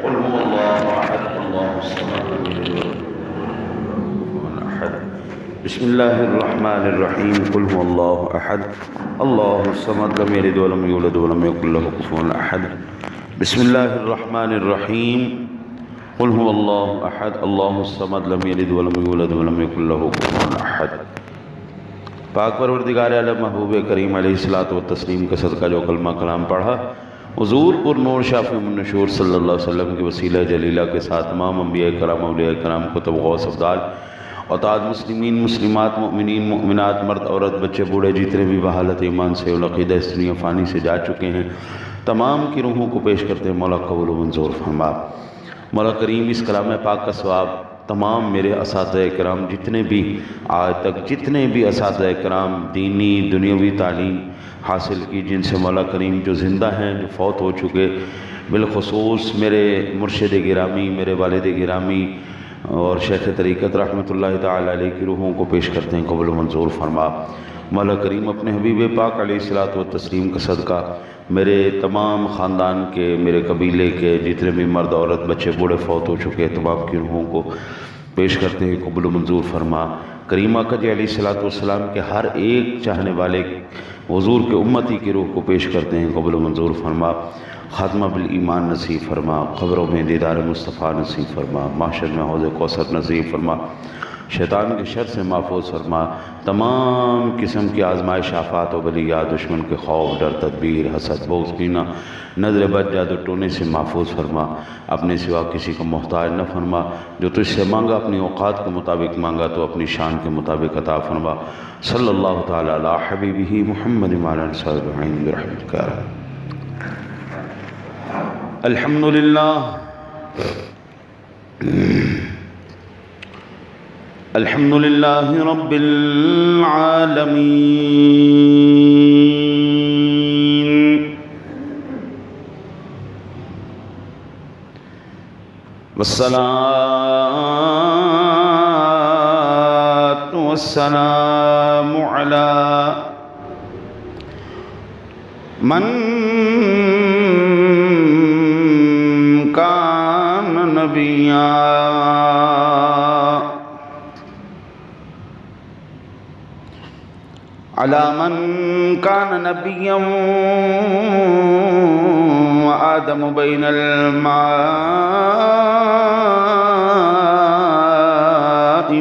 قل هو الله احد الله الصمد لم يلد ولم يكن له احد بسم الله الرحمن الرحيم قل هو الله احد الله الصمد لم يلد ولم يولد ولم يكن له كفوا احد بسم الله الرحمن الرحيم قل هو الله احد الله الصمد لم يلد ولم يولد ولم يكن له كفوا احد. پاک پروردگار عالم محبوب کریم علیہ الصلوۃ والتسلیم کا صدقہ جو کلمہ کلام پڑھا، حضور پر نور شافع النشور صلی اللہ علیہ وسلم کی وسیلہ جلیلہ کے ساتھ تمام انبیاء کرام اولیاء کرام کتب غوث افضال اوتاد مسلمین مسلمات مؤمنین مؤمنات مرد عورت بچے بوڑھے جتنے بھی بحالت ایمان سے العقیدہ اس دنیا فانی سے جا چکے ہیں تمام کی روحوں کو پیش کرتے ہیں مولا قبول و منظور فرما. مولا کریم اس کلام پاک کا ثواب تمام میرے اساتذہ کرام جتنے بھی آج تک جتنے بھی اساتذہ کرام دینی دنیاوی تعلیم حاصل کی جن سے مولا کریم جو زندہ ہیں جو فوت ہو چکے، بالخصوص میرے مرشد گرامی میرے والد گرامی اور شیخ طریقت رحمۃ اللہ تعالی علیہ کی روحوں کو پیش کرتے ہیں قبول و منظور فرما. مولا کریم اپنے حبیب پاک علیہ الصلوۃ والتسلیم کا صدقہ میرے تمام خاندان کے میرے قبیلے کے جتنے بھی مرد عورت بچے بوڑھے فوت ہو چکے تمام کی روحوں کو پیش کرتے ہیں قبول و منظور فرما. کریم آقا جی علیہ الصلوۃ والسلام کے ہر ایک چاہنے والے حضور کے امتی کی روح کو پیش کرتے ہیں قبول و منظور فرما. خاتمہ بالایمان نصیب فرما، قبروں میں دیدار مصطفیٰ نصیب فرما، محشر میں حوض کوثر نصیب فرما، شیطان کے شر سے محفوظ فرما، تمام قسم کی آزمائش آفات و بلیات دشمن کے خوف ڈر تدبیر حسد بغض کینہ نظر بد جادو ٹونے سے محفوظ فرما. اپنے سوا کسی کو محتاج نہ فرما، جو تجھ سے مانگا اپنی اوقات کے مطابق مانگا تو اپنی شان کے مطابق عطا فرما. صلی اللہ تعالی علی حبیبہ محمد وعلی آلہ وصحبہ اجمعین برحمتک یا رب. الحمدللہ الحمدللہ رب العالمین والصلاة والسلام علی من کان نبیا علی من کان نبیا وآدم بین الماء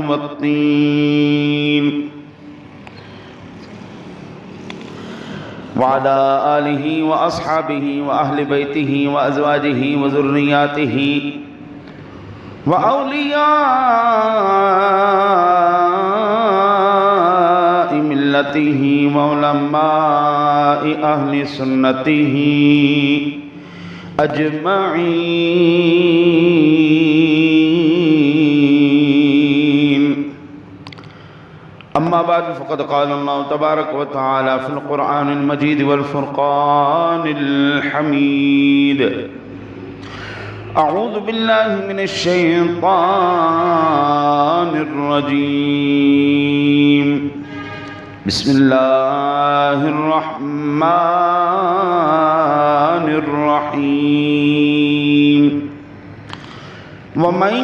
والطین وعلى آلہ واصحابہ واہل بیتہ وازواجہ وذریاتہ واولیاء ملتہ وعلماء اہل سنتہ اجمعین. اما بعد فقد قال اللہ تبارک و تعالی فی القرآن المجید والفرقان الحمید. اعوذ باللہ من الشیطان الرجیم بسم اللہ الرحمن الرحیم. ومن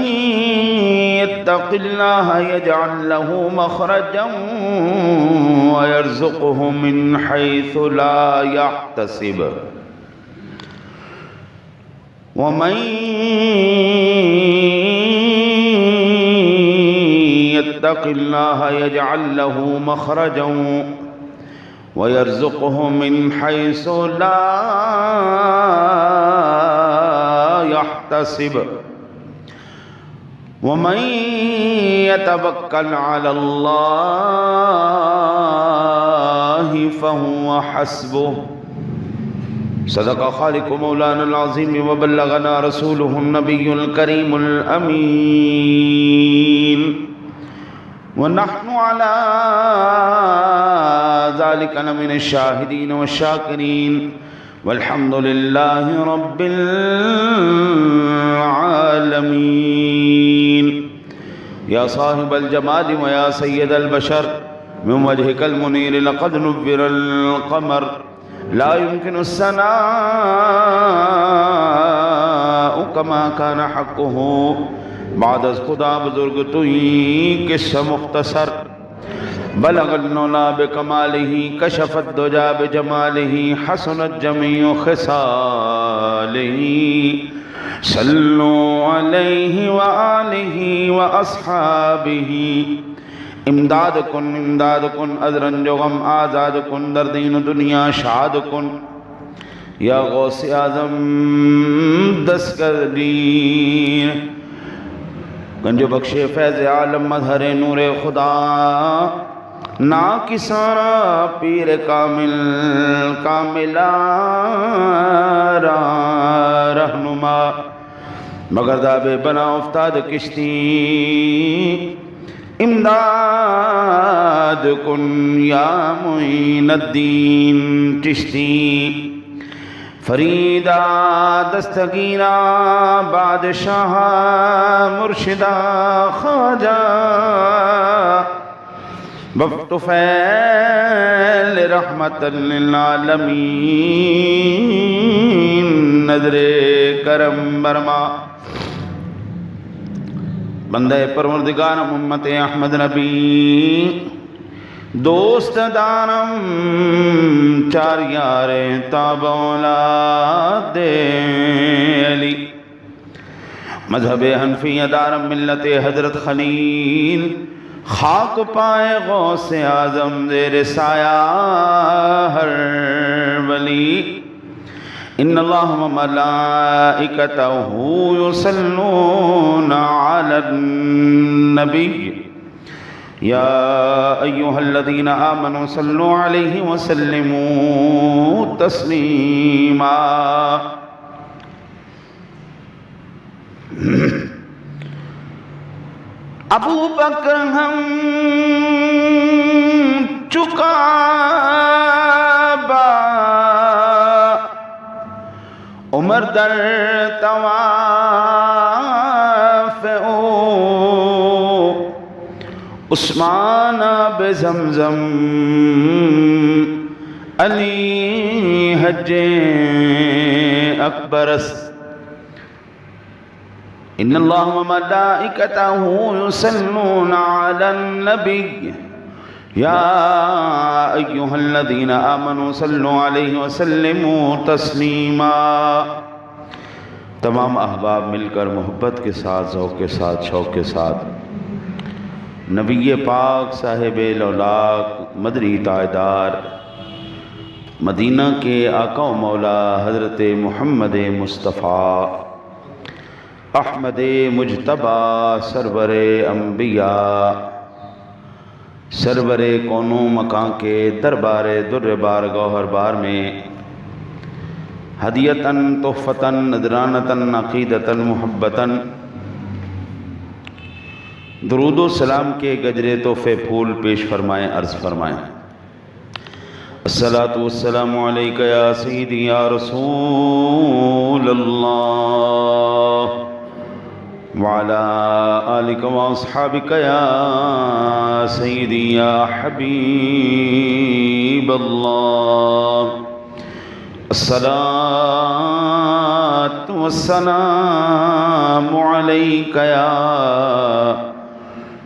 يتق الله يجعل له مخرجا ويرزقه من حيث لا يحتسب ومن يتق الله يجعل له مخرجا ويرزقه من حيث لا يحتسب ومن يتوكل على الله فهو حسبه. صدق خالق مولانا العظيم وبلغنا رسوله النبي الكريم الأمين ونحن على ذلك لمن الشاهدين والشاكرين والحمد لله رب العالمين. یا صاحب الجمال ویا سید البشر من وجهك المنير لقد نبر القمر لا يمكن الثناء کما کان حقہ بعد از خدا بزرگ توئی قصہ مختصر بلغ النولا بکمالہ کشف الدجا بجمالہ حسنت جمیع خصالہ صلو علیہ وآلہ واصحابہ امداد کن ازرن جو غم آزاد کن در دین دنیا شاد کن یا غوث اعظم دست کر دین گنج بخش فیض عالم مظہر نور خدا ناکسانا پیر کامل کاملا رہنما مگر داب بنا افتاد کشتی امداد کن یا معین الدین چشتی فریدہ دستگیرہ بادشاہ مرشدہ خواجہ بفت فیل رحمت للعالمین نظر کرم برما بندہ پروردگار محمد احمد نبی دوست دارم چار یار تاب اولاد علی مذہب حنفیہ دارم ملت حضرت خلیل خاک پائے غوث اعظم زیر سایہ ہر ولی ان اللہ و ملائکتہ یصلون علی النبی یا ایہا الذین آمنوا صلوا علیہ وسلموا تسلیما ابو بکر ہم چکا با عمر در طواف عثمان بزمزم علی حج اکبر است ان اللہ و ملائکتہ یصلون علی النبی یا ایہا الذین آمنوا صلوا علیہ وسلموا تسلیما تمام احباب مل کر محبت کے ساتھ ذوق کے ساتھ شوق کے ساتھ نبی پاک صاحب لولاک مدری تاجدار مدینہ کے آقا و مولا حضرت محمد مصطفیٰ احمد مجتبیٰ سرور انبیاء سرور کونوں مکان کے دربار در بار گوہر بار میں ہدیتاً تحفتاً نذرانتاً عقیدتاً محبتاً درود و سلام کے گجرے تحفے پھول پیش فرمائیں عرض فرمائیں الصلاة والسلام علیکہ یا سیدی یا رسول اللہ وعلا آلک و اصحابک یا سیدی یا حبیب اللہ الصلاة والسلام علیکہ یا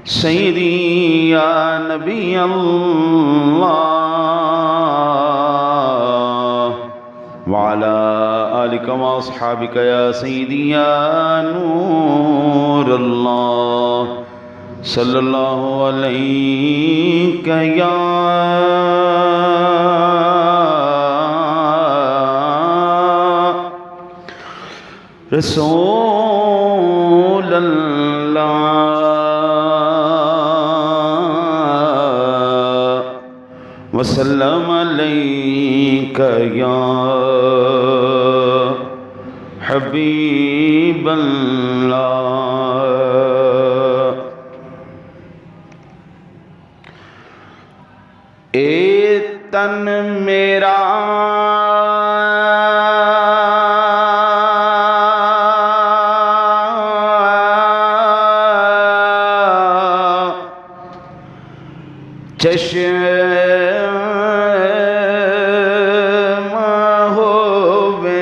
سیدی یا نبی اللہ وعلا آلک و اصحابک یا سیدی یا نور اللہ صلی اللہ علیہ یا رسول اللہ وسلم علیک یا حبیب اللہ اے تن میرا چشم ہووے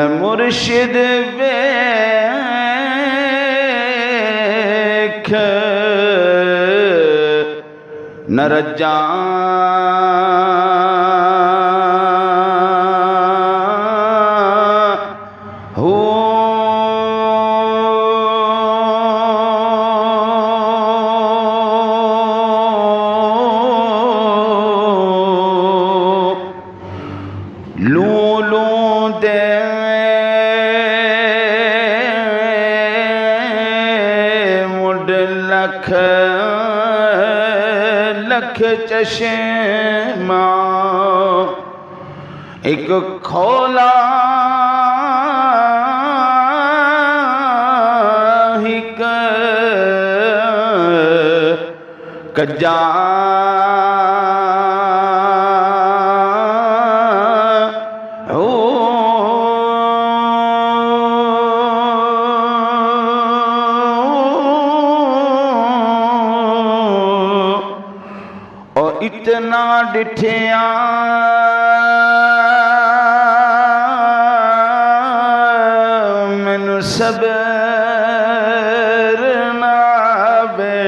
میں مرشد ویکھ نہ رجاں لکھ لکھ چشمہ ایک کھولا ایک کجا اتنا ڈٹھیاں مینوں صبر نہ آوے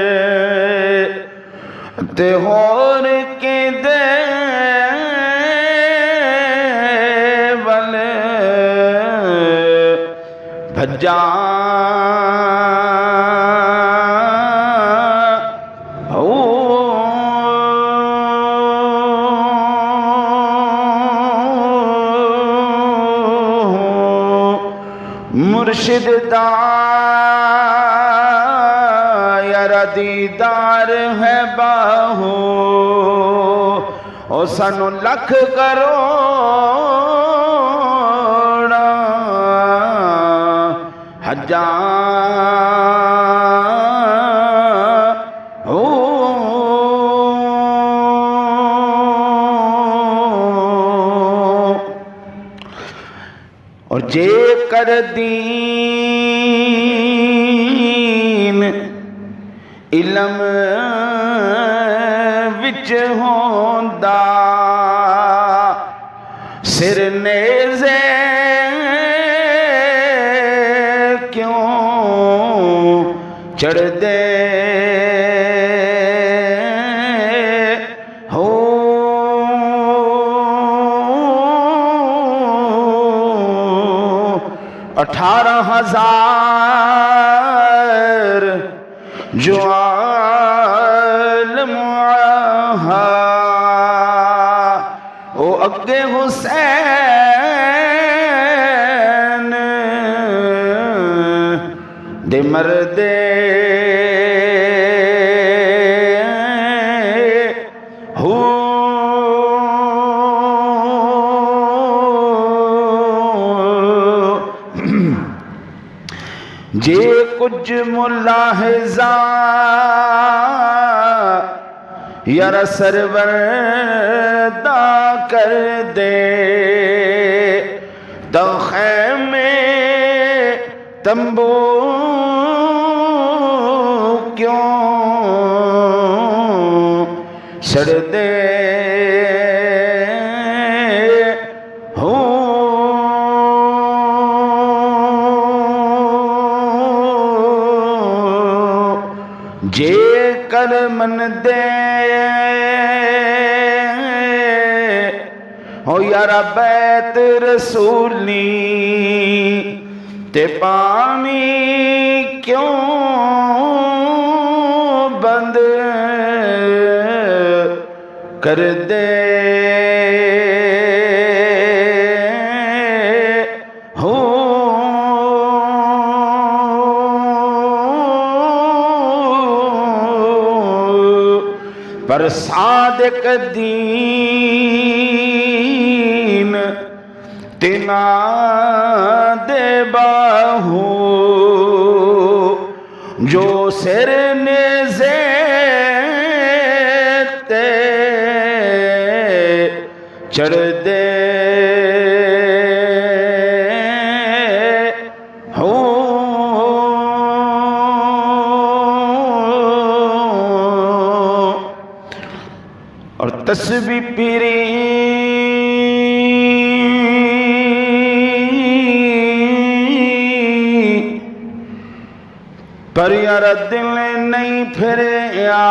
تے ہور کدے ول بھجاں مرشد دا یارا دیدار ہے باہو او سانو لکھ کروڑا حجاں اور جے کر دین علم وچ ہوندا سر نیزے کیوں چڑھ دے اٹھارہ ہزار جو عالم او اگے حسین دے مردے جے کچھ ملاحظہ یار سرور دا کر دے تو خیمے تمبو کیوں سڑ دے جے کر من دے ہو یارا بیت رسولی تے پانی کیوں بند کر دے پر صادق دین تنا دے باہو جو سر نیزے تے چڑھ دے اور تسبیح پیری پر یار دل نہیں پھریا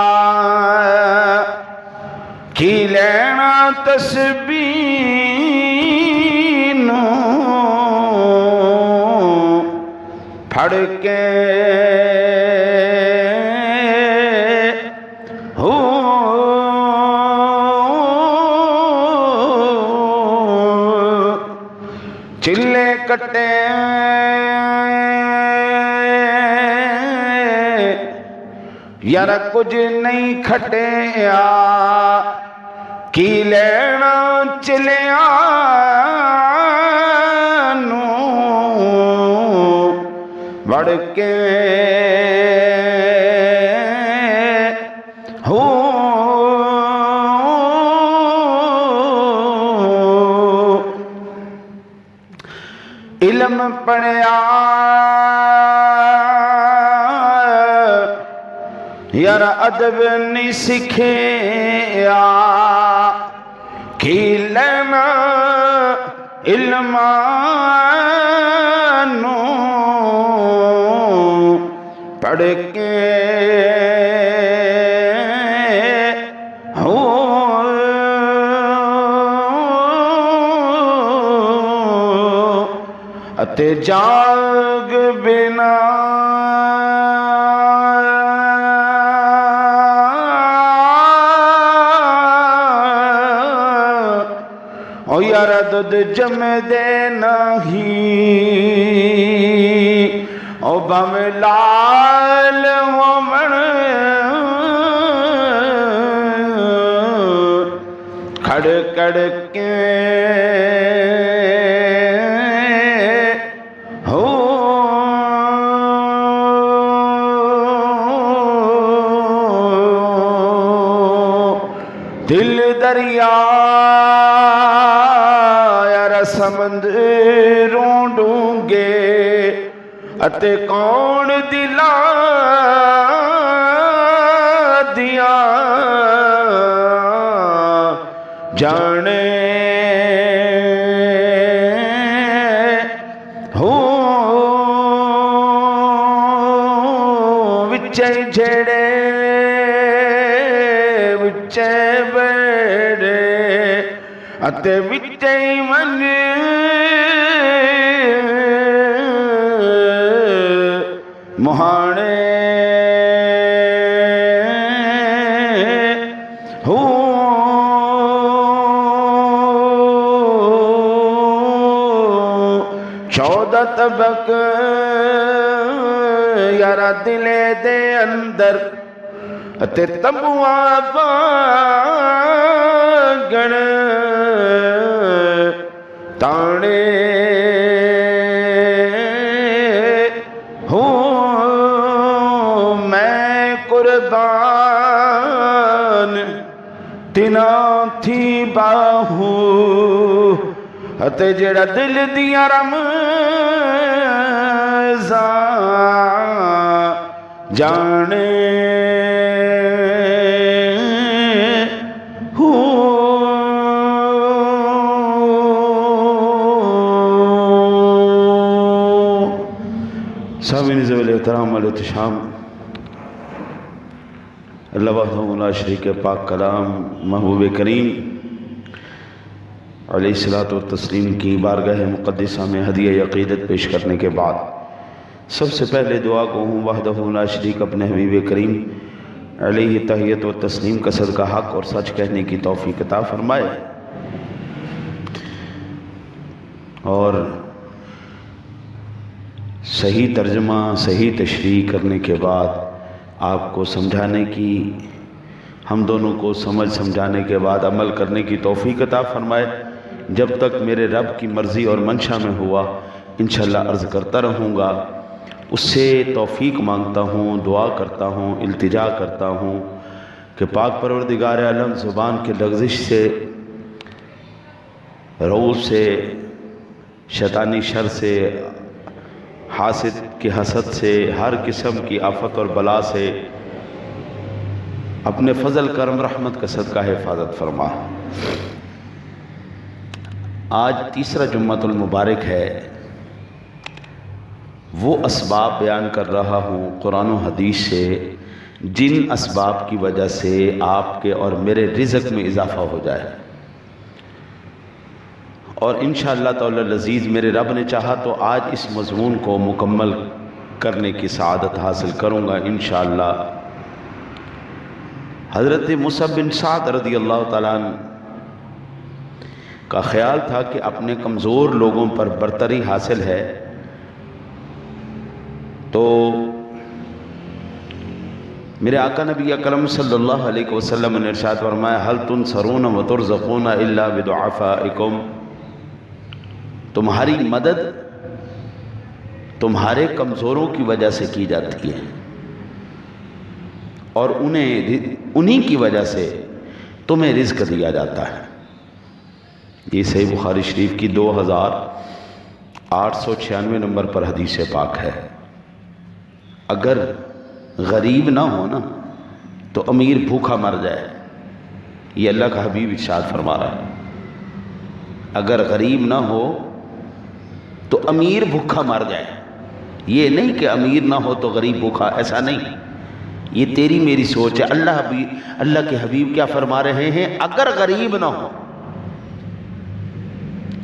کی لینا تسبیح نو پھڑ کے چلے کٹے یار کچھ نہیں کھٹیا کی لینا چلیا نو بڑھ کے علم پڑھیا یار ادب نہیں سکھیا کی لینا علم نو پڑھ کے اتے جاگ بنا او یار دودھ جم دے نہیں او بم لال ہومن کھڑ کڑ کے دل دریا یار سمندروں ڈونگے اتے کون دلا دیا جانے وچے جھڑے وچے بڑے اتے وچے من مہانے چودہ طبق یارا دلے دے اندر اتے تبواں باگن تانے میں قربان تینا تھی باہو اتے جڑا دل دیا رمضان جانے سامعین ذویل احترام والاحتشام، اللہ وحدہ لا شریک پاک کلام محبوب کریم علیہ الصلوۃ والتسلیم کی بارگاہ مقدسہ میں ہدیہ عقیدت پیش کرنے کے بعد سب سے پہلے دعا کو ہوں وحدہ لا شریک اپنے حبیب کریم علیہ تحیت و تسلیم کا صدقہ حق اور سچ کہنے کی توفیق عطا فرمائے، اور صحیح ترجمہ صحیح تشریح کرنے کے بعد آپ کو سمجھانے کی، ہم دونوں کو سمجھانے کے بعد عمل کرنے کی توفیق عطا فرمائے۔ جب تک میرے رب کی مرضی اور منشا میں ہوا انشاءاللہ عرض کرتا رہوں گا، اس سے توفیق مانگتا ہوں، دعا کرتا ہوں، التجا کرتا ہوں کہ پاک پروردگار عالم زبان کے لغزش سے، روح سے، شیطانی شر سے، حاسد کی حسد سے، ہر قسم کی آفت اور بلا سے اپنے فضل کرم رحمت کا صدقہ حفاظت فرما۔ آج تیسرا جمعۃ المبارک ہے، وہ اسباب بیان کر رہا ہوں قرآن و حدیث سے جن اسباب کی وجہ سے آپ کے اور میرے رزق میں اضافہ ہو جائے، اور انشاءاللہ تعالی العزیز میرے رب نے چاہا تو آج اس مضمون کو مکمل کرنے کی سعادت حاصل کروں گا انشاءاللہ۔ حضرت مصعب بن سعد رضی اللہ تعالیٰ عنہ کا خیال تھا کہ اپنے کمزور لوگوں پر برتری حاصل ہے، تو میرے آقا نبی اکرم صلی اللہ علیہ وسلم نے ارشاد فرمایا حل تنصرون وترزقون الا بضعفائکم، تمہاری مدد تمہارے کمزوروں کی وجہ سے کی جاتی ہے، اور انہی کی وجہ سے تمہیں رزق دیا جاتا ہے۔ یہ صحیح بخاری شریف کی 2896 نمبر پر حدیث پاک ہے۔ اگر غریب نہ ہو نا تو امیر بھوکا مر جائے، یہ اللہ کا حبیب ارشاد فرما رہا ہے۔ اگر غریب نہ ہو تو امیر بھوکا مر جائے، یہ نہیں کہ امیر نہ ہو تو غریب بھوکا، ایسا نہیں، یہ تیری میری سوچ ہے۔ اللہ کے حبیب کیا فرما رہے ہیں؟ اگر غریب نہ ہو۔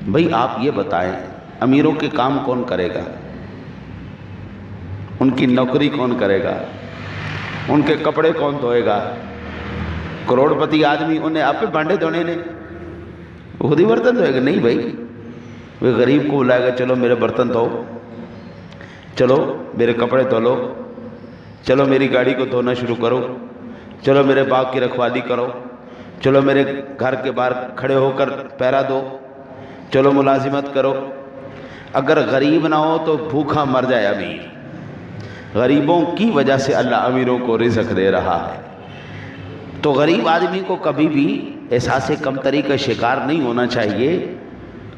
بھئی آپ یہ بتائیں امیروں کے کام کون کرے گا؟ ان کی نوکری کون کرے گا؟ ان کے کپڑے کون دھوئے گا؟ کروڑ پتی آدمی انہیں آپ پہ بانڈے دھونے نے، وہ خود ہی برتن دھوئے گا؟ نہیں بھائی، وہ غریب کو بلائے گا، چلو میرے برتن دھو، چلو میرے کپڑے دھو لو، چلو میری گاڑی کو دھونا شروع کرو، چلو میرے باغ کی رکھوالی کرو، چلو میرے گھر کے باہر کھڑے ہو کر پہرا دو، چلو ملازمت کرو۔ اگر غریب نہ ہو تو بھوکا مر جائے امیر۔ غریبوں کی وجہ سے اللہ امیروں کو رزق دے رہا ہے، تو غریب آدمی کو کبھی بھی احساس کمتری کا شکار نہیں ہونا چاہیے۔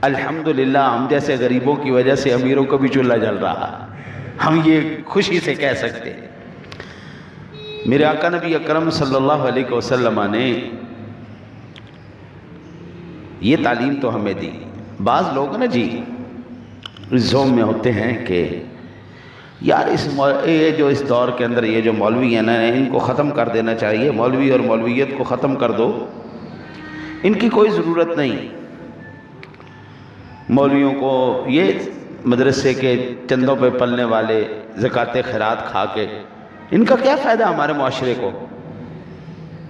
الحمدللہ ہم جیسے غریبوں کی وجہ سے امیروں کو بھی چولہا جل رہا، ہم یہ خوشی سے کہہ سکتے ہیں۔ میرے آقا نبی اکرم صلی اللہ علیہ وسلم نے یہ تعلیم تو ہمیں دی۔ بعض لوگ نا جی اس زوم میں ہوتے ہیں کہ یار یہ جو اس دور کے اندر یہ جو مولوی ہیں نا ان کو ختم کر دینا چاہیے، مولوی اور مولویت کو ختم کر دو، ان کی کوئی ضرورت نہیں۔ مولویوں کو یہ مدرسے کے چندوں پہ پلنے والے زکوٰۃ خیرات کھا کے ان کا کیا فائدہ ہمارے معاشرے کو؟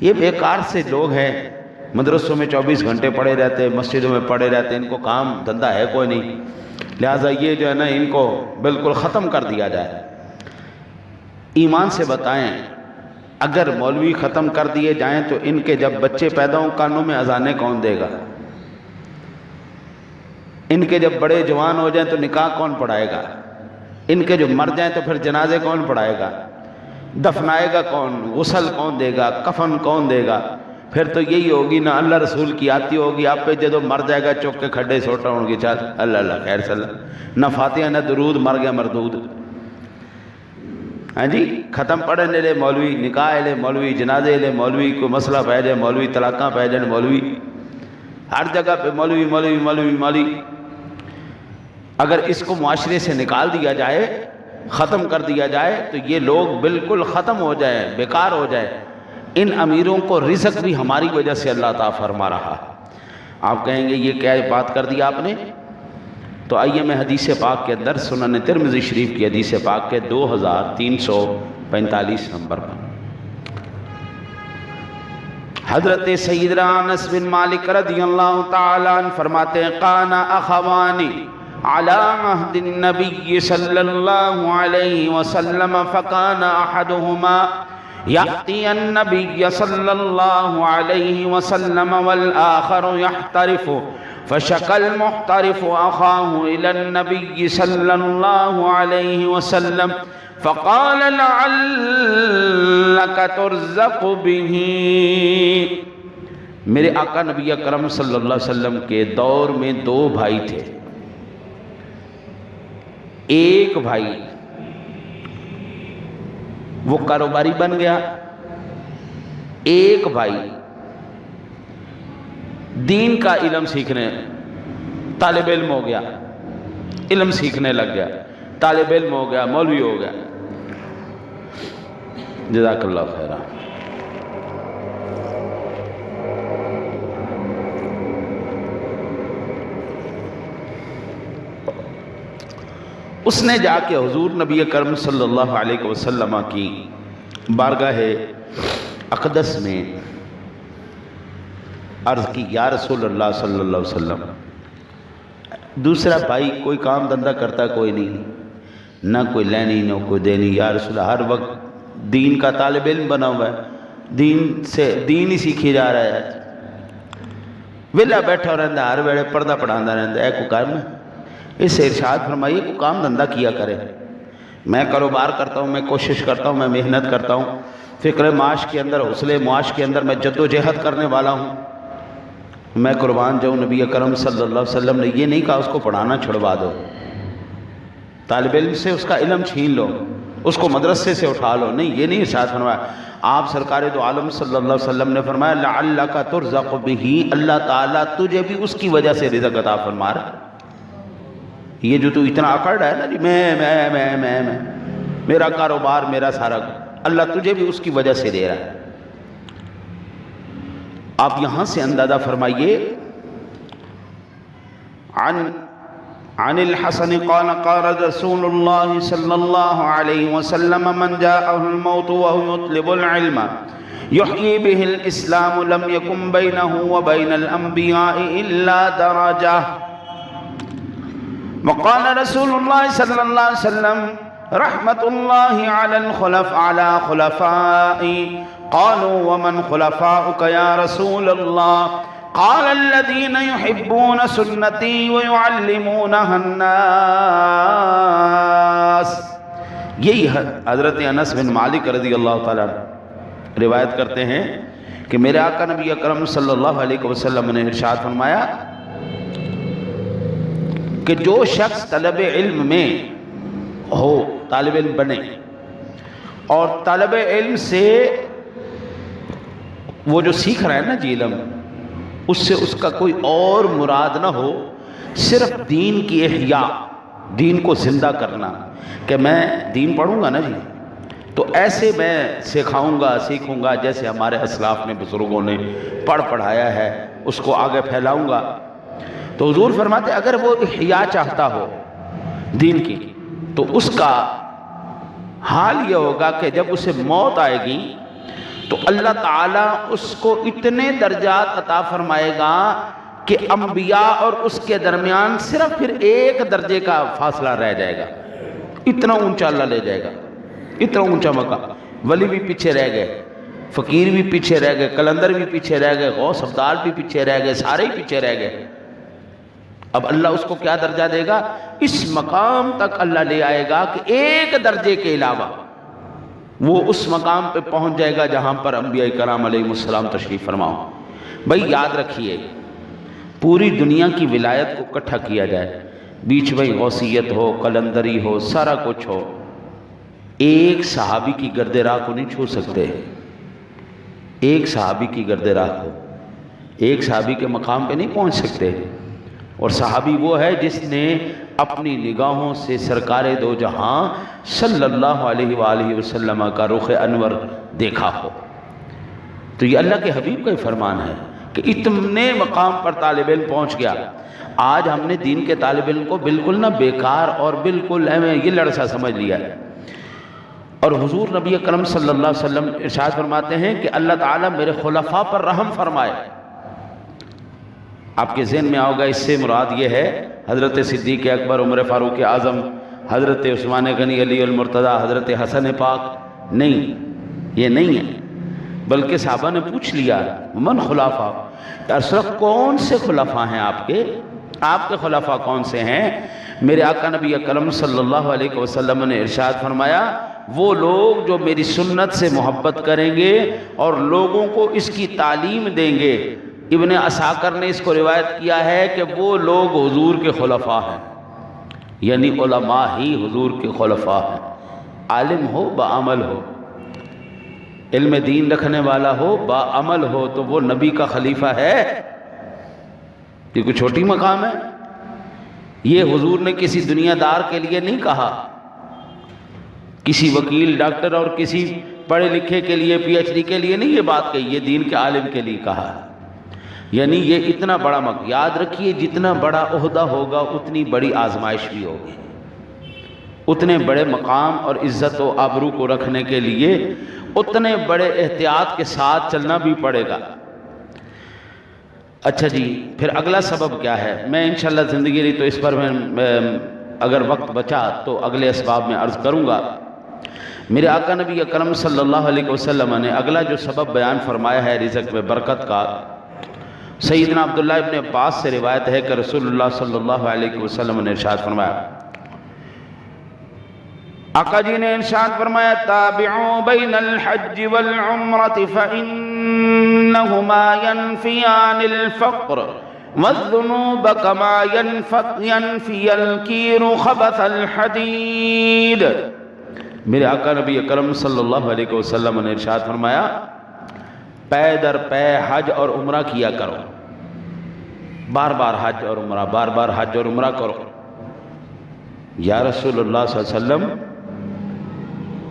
یہ بیکار سے لوگ ہیں، مدرسوں میں 24 گھنٹے پڑے رہتے، مسجدوں میں پڑے رہتے، ان کو کام دھندہ ہے کوئی نہیں، لہٰذا یہ جو ہے نا ان کو بالکل ختم کر دیا جائے۔ ایمان سے بتائیں اگر مولوی ختم کر دیے جائیں تو ان کے جب بچے پیدا ہوں کانوں میں اذانیں کون دے گا؟ ان کے جب بڑے جوان ہو جائیں تو نکاح کون پڑھائے گا؟ ان کے جو مر جائیں تو پھر جنازے کون پڑھائے گا؟ دفنائے گا کون؟ غسل کون دے گا؟ کفن کون دے گا؟ پھر تو یہی ہوگی نا اللہ رسول کی آتی ہوگی آپ پہ جدو مر جائے گا چوک کے کھڈے سوٹا ہوں گی، چل اللہ اللہ خیر صلی اللہ، نہ فاتحہ نہ درود، مر گیا مردود۔ ہاں جی، ختم پڑھنے لے مولوی، نکاح لے مولوی، جنازے لے مولوی، کوئی مسئلہ پہ جائے مولوی، طلاقاں پہ جائیں مولوی، ہر جگہ پہ مولوی مولوی مولوی مولوی۔ اگر اس کو معاشرے سے نکال دیا جائے، ختم کر دیا جائے تو یہ لوگ بالکل ختم ہو جائیں، بیکار ہو جائے۔ ان امیروں کو رزق بھی ہماری وجہ سے اللہ تعالیٰ فرما رہا ہے۔ آپ کہیں گے یہ کیا بات کر دی آپ نے؟ تو آئیے میں حدیث پاک کے اندر سنن ترمذی شریف کی حدیث پاک کے 2345 نمبر پر حضرت سیدنا انس بن مالک رضی اللہ تعالیٰ عنہ فرماتے ہیں قانا اخوانی علی عہد النبی صلی اللہ علیہ وسلم فکان احدہما یأتی النبی صلی اللہ علیہ وسلم والآخر یحترف فشکى المحترف أخاه إلى النبي صلى الله عليه وسلم فقال لعلك ترزق به۔ میرے آقا نبی اکرم صلی اللہ علیہ وسلم کے دور میں دو بھائی تھے۔ ایک بھائی وہ کاروباری بن گیا، ایک بھائی دین کا علم سیکھنے طالب علم ہو گیا، علم سیکھنے لگ گیا۔ طالب علم ہو گیا، مولوی ہو گیا۔ جزاک اللہ خیر۔ اس نے جا کے حضور نبی اکرم صلی اللہ علیہ وسلم کی بارگاہ اقدس میں عرض کی، یا رسول اللہ صلی اللہ علیہ وسلم، دوسرا بھائی کوئی کام دھندہ کرتا کوئی نہیں، نہ کوئی لینی نہ کوئی دینی، یا رسول اللہ ہر وقت دین کا طالب علم بنا ہوا ہے، دین ہی سیکھی جا رہا ہے، ویلا بیٹھا رہتا ہر ویلے پردہ پڑھانا رہتا ہے، کوئی کام ہے؟ اس سے ارشاد فرمائیے کوئی کام دھندہ کیا کرے۔ میں کاروبار کرتا ہوں، میں کوشش کرتا ہوں، میں محنت کرتا ہوں، فکر معاش کے اندر، حوصلے معاش کے اندر میں جد و جہد کرنے والا ہوں۔ میں قربان جاؤں، نبی اکرم صلی اللہ علیہ وسلم نے یہ نہیں کہا اس کو پڑھانا چھڑوا دو، طالب علم سے اس کا علم چھین لو، اس کو مدرسے سے اٹھا لو، نہیں، یہ نہیں ارشاد فرمایا۔ آپ سرکار دو عالم صلی اللہ علیہ وسلم نے فرمایا لعلک ترزق بہ، اللہ تعالیٰ تجھے بھی اس کی وجہ سے رزق عطا فرما رہا ہے۔ یہ جو تو اتنا اکڑ رہا ہے نا جی میں میرا کاروبار، میرا سارا، اللہ تجھے بھی اس کی وجہ سے دے رہا ہے۔ آپ یہاں سے اندازہ فرمائیے، عن الحسن قال قال رسول اللہ صلی اللہ علیہ وسلم من جاءه الموت وهو يطلب العلم يحيي به الاسلام لم يكن بينه وبين الانبياء الا درجة۔ وقال رسول اللہ صلی اللہ علیہ وسلم رحمت اللہ علی خلفائی، قالوا ومن خلفاؤک یا رسول اللہ؟ قال الذین یحبون سنتی ویعلمونها الناس۔ یہی حضرت انس بن مالک رضی اللہ تعالیٰ روایت کرتے ہیں کہ میرے آقا نبی اکرم صلی اللہ علیہ وسلم نے ارشاد فرمایا کہ جو شخص طلب علم میں ہو، طالب علم بنے، اور طالب علم سے وہ جو سیکھ رہا ہے نا جی علم، اس سے اس کا کوئی اور مراد نہ ہو، صرف دین کی احیاء، دین کو زندہ کرنا، کہ میں دین پڑھوں گا نا جی تو ایسے میں سکھاؤں گا، سیکھوں گا جیسے ہمارے اسلاف نے، بزرگوں نے پڑھایا ہے، اس کو آگے پھیلاؤں گا۔ تو حضور فرماتے اگر وہ احیاء چاہتا ہو دین کی تو اس کا حال یہ ہوگا کہ جب اسے موت آئے گی تو اللہ تعالیٰ اس کو اتنے درجات عطا فرمائے گا کہ انبیاء اور اس کے درمیان صرف پھر ایک درجے کا فاصلہ رہ جائے گا، اتنا اونچا اللہ لے جائے گا، اتنا اونچا مقام۔ ولی بھی پیچھے رہ گئے، فقیر بھی پیچھے رہ گئے، قلندر بھی پیچھے رہ گئے، غوث ابدال بھی پیچھے رہ گئے، سارے ہی پیچھے رہ گئے۔ اب اللہ اس کو کیا درجہ دے گا؟ اس مقام تک اللہ لے آئے گا کہ ایک درجے کے علاوہ وہ اس مقام پہ پہنچ جائے گا جہاں پر انبیاء کرام علیہ السلام تشریف فرماؤ۔ بھائی یاد رکھیے، پوری دنیا کی ولایت کو اکٹھا کیا جائے، بیچ میں غوثیت ہو، قلندری ہو، سارا کچھ ہو، ایک صحابی کی گرد راہ کو نہیں چھو سکتے۔ ایک صحابی کی گرد راہ کو، ایک صحابی کے مقام پہ نہیں پہنچ سکتے۔ اور صحابی وہ ہے جس نے اپنی نگاہوں سے سرکار دو جہاں صلی اللہ علیہ وآلہ وسلم کا رخ انور دیکھا ہو۔ تو یہ اللہ کے حبیب کا ہی فرمان ہے کہ اتنے مقام پر طالب علم پہنچ گیا۔ آج ہم نے دین کے طالب علم کو بالکل نہ بیکار اور بالکل یہ لڑسا سمجھ لیا ہے۔ اور حضور نبی اکرم صلی اللہ علیہ وسلم ارشاد فرماتے ہیں کہ اللہ تعالیٰ میرے خلفاء پر رحم فرمائے۔ آپ کے ذہن میں آؤگا اس سے مراد یہ ہے حضرت صدیق اکبر، عمر فاروق اعظم، حضرت عثمان غنی، علی المرتضی، حضرت حسن پاک؟ نہیں، یہ نہیں ہے، بلکہ صحابہ نے پوچھ لیا من خلافہ، اشرف کون سے خلفاء ہیں آپ کے خلفاء کون سے ہیں؟ میرے آقا نبی اکرم صلی اللہ علیہ وسلم نے ارشاد فرمایا وہ لوگ جو میری سنت سے محبت کریں گے اور لوگوں کو اس کی تعلیم دیں گے۔ ابن عساکر نے اس کو روایت کیا ہے کہ وہ لوگ حضور کے خلفاء ہیں، یعنی علماء ہی حضور کے خلفاء ہیں۔ عالم ہو، بعمل ہو، علم دین رکھنے والا ہو، بعمل ہو، تو وہ نبی کا خلیفہ ہے۔ یہ کوئی چھوٹی مقام ہے؟ یہ حضور نے کسی دنیا دار کے لیے نہیں کہا، کسی وکیل ڈاکٹر اور کسی پڑھے لکھے کے لیے پی ایچ ڈی کے لیے نہیں یہ بات کہی، یہ دین کے عالم کے لیے کہا ہے۔ یعنی یہ اتنا بڑا یاد رکھیے جتنا بڑا عہدہ ہوگا اتنی بڑی آزمائش بھی ہوگی، اتنے بڑے مقام اور عزت و آبرو کو رکھنے کے لیے اتنے بڑے احتیاط کے ساتھ چلنا بھی پڑے گا۔ اچھا جی، پھر اگلا سبب کیا ہے؟ میں انشاءاللہ زندگی رہی تو اس پر میں اگر وقت بچا تو اگلے اسباب میں عرض کروں گا۔ میرے آقا نبی اکرم صلی اللہ علیہ وسلم نے اگلا جو سبب بیان فرمایا ہے رزق میں برکت کا، سیدنا عبداللہ ابن عباس سے روایت ہے کہ رسول اللہ صلی اللہ علیہ وسلم نے ارشاد فرمایا، آقا جی نے ارشاد فرمایا، تابعوا بین الحج والعمرۃ فإنہما ینفیان الفقر والذنوب کما ینفی الکیر خبث الحدید۔ میرے آقا نبی اکرم صلی اللہ علیہ وسلم نے ارشاد فرمایا، پے در پے حج اور عمرہ کیا کرو، بار بار حج اور عمرہ، بار بار حج اور عمرہ کرو۔ یا رسول اللہ صلی اللہ علیہ وسلم